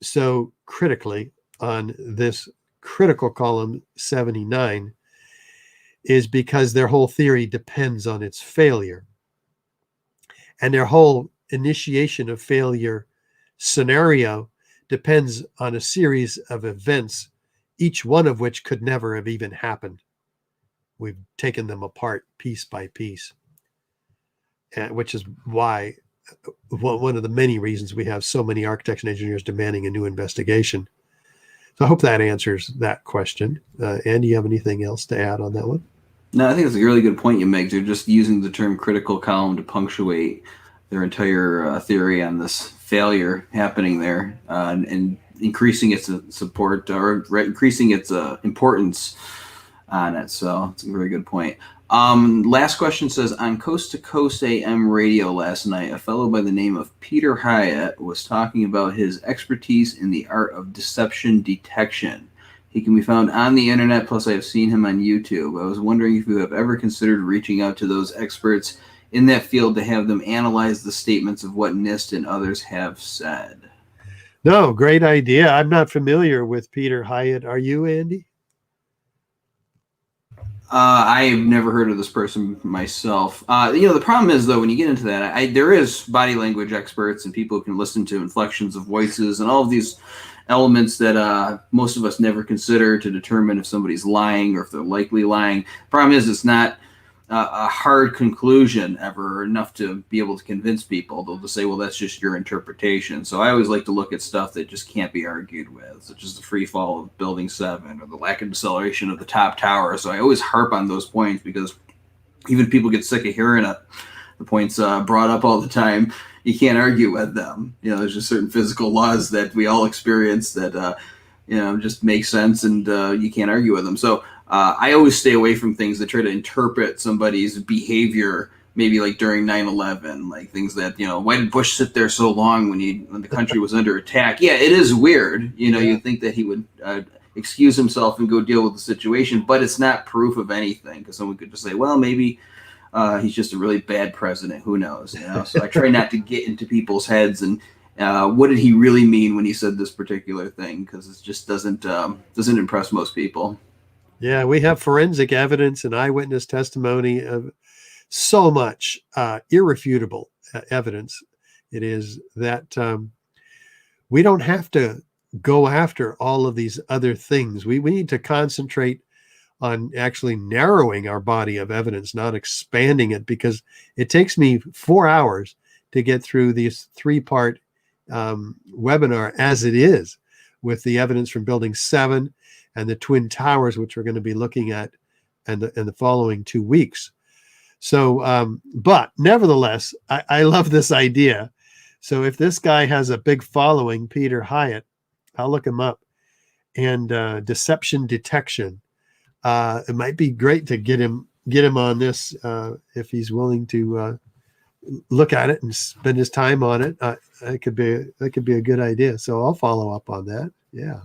so critically on this critical column 79 is because their whole theory depends on its failure. And their whole initiation of failure scenario depends on a series of events, each one of which could never have even happened. We've taken them apart piece by piece, which is why one of the many reasons we have so many architects and engineers demanding a new investigation. So I hope that answers that question. Andy, you have anything else to add on that one? No, I think it's a really good point you make. They're just using the term critical column to punctuate their entire theory on this failure happening there and increasing its support or increasing its importance on it. So it's a very good point. Last question says, on Coast to Coast AM radio last night, a fellow by the name of Peter Hyatt was talking about his expertise in the art of deception detection. He can be found on the internet, plus I have seen him on YouTube. I was wondering if you have ever considered reaching out to those experts in that field to have them analyze the statements of what Nist and others have said. No, great idea. I'm not familiar with Peter Hyatt. Are you, Andy? I've never heard of this person myself. The problem is, though, when you get into that, there is body language experts and people who can listen to inflections of voices and all of these elements that most of us never consider to determine if somebody's lying or if they're likely lying. Problem is, it's not a hard conclusion ever enough to be able to convince people. They'll just say, well, that's just your interpretation. So I always like to look at stuff that just can't be argued with, such as the free fall of Building 7 or the lack of deceleration of the top tower. So I always harp on those points because even people get sick of hearing it. The points brought up all the time, you can't argue with them. There's just certain physical laws that we all experience that, just make sense and you can't argue with them. So I always stay away from things that try to interpret somebody's behavior, maybe like during 9/11, like things that, why did Bush sit there so long when the country was under attack? Yeah, it is weird. You'd think that he would excuse himself and go deal with the situation, but it's not proof of anything because someone could just say, well, maybe he's just a really bad president. Who knows? So I try not to get into people's heads and what did he really mean when he said this particular thing? Because it just doesn't impress most people. Yeah, we have forensic evidence and eyewitness testimony of so much irrefutable evidence. It is that we don't have to go after all of these other things. We need to concentrate on actually narrowing our body of evidence, not expanding it, because it takes me 4 hours to get through this 3-part webinar as it is, with the evidence from Building 7 and the Twin Towers, which we're going to be looking at in the following 2 weeks. So, but nevertheless, I love this idea. So if this guy has a big following, Peter Hyatt, I'll look him up. And deception detection. It might be great to get him on this if he's willing to look at it and spend his time on it. That could be a good idea. So I'll follow up on that. Yeah.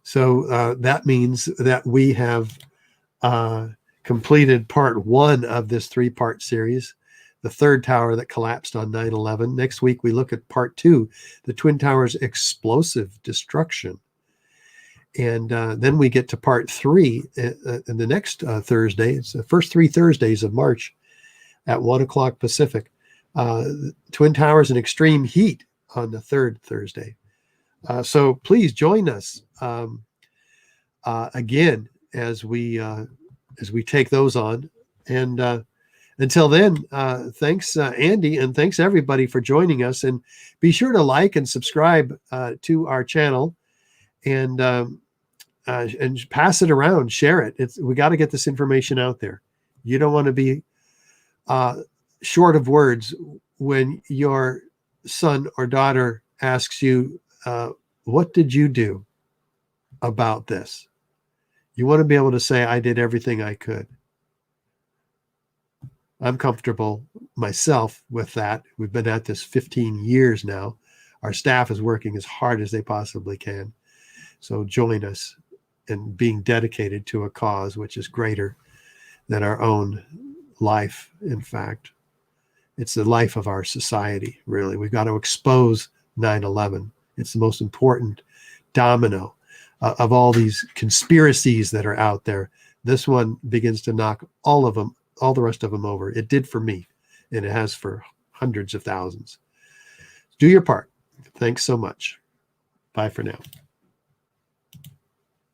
So that means that we have completed part 1 of this 3-part series, the third tower that collapsed on 9/11. Next week, we look at part 2, the Twin Towers explosive destruction. And then we get to part 3 in the next Thursday. It's the first 3 Thursdays of March at 1 o'clock Pacific. Twin Towers in extreme heat on the 3rd Thursday. So please join us again as we take those on. And until then, thanks Andy, and thanks everybody for joining us. And be sure to like and subscribe to our channel, and pass it around, share it. We got to get this information out there. You don't want to be short of words when your son or daughter asks you, what did you do about this? You want to be able to say, I did everything I could. I'm comfortable myself with that. We've been at this 15 years now. Our staff is working as hard as they possibly can. So join us in being dedicated to a cause which is greater than our own life. In fact, it's the life of our society, really. We've got to expose 9/11. It's the most important domino of all these conspiracies that are out there. This one begins to knock all of them, all the rest of them over. It did for me, and it has for hundreds of thousands. Do your part. Thanks so much. Bye for now.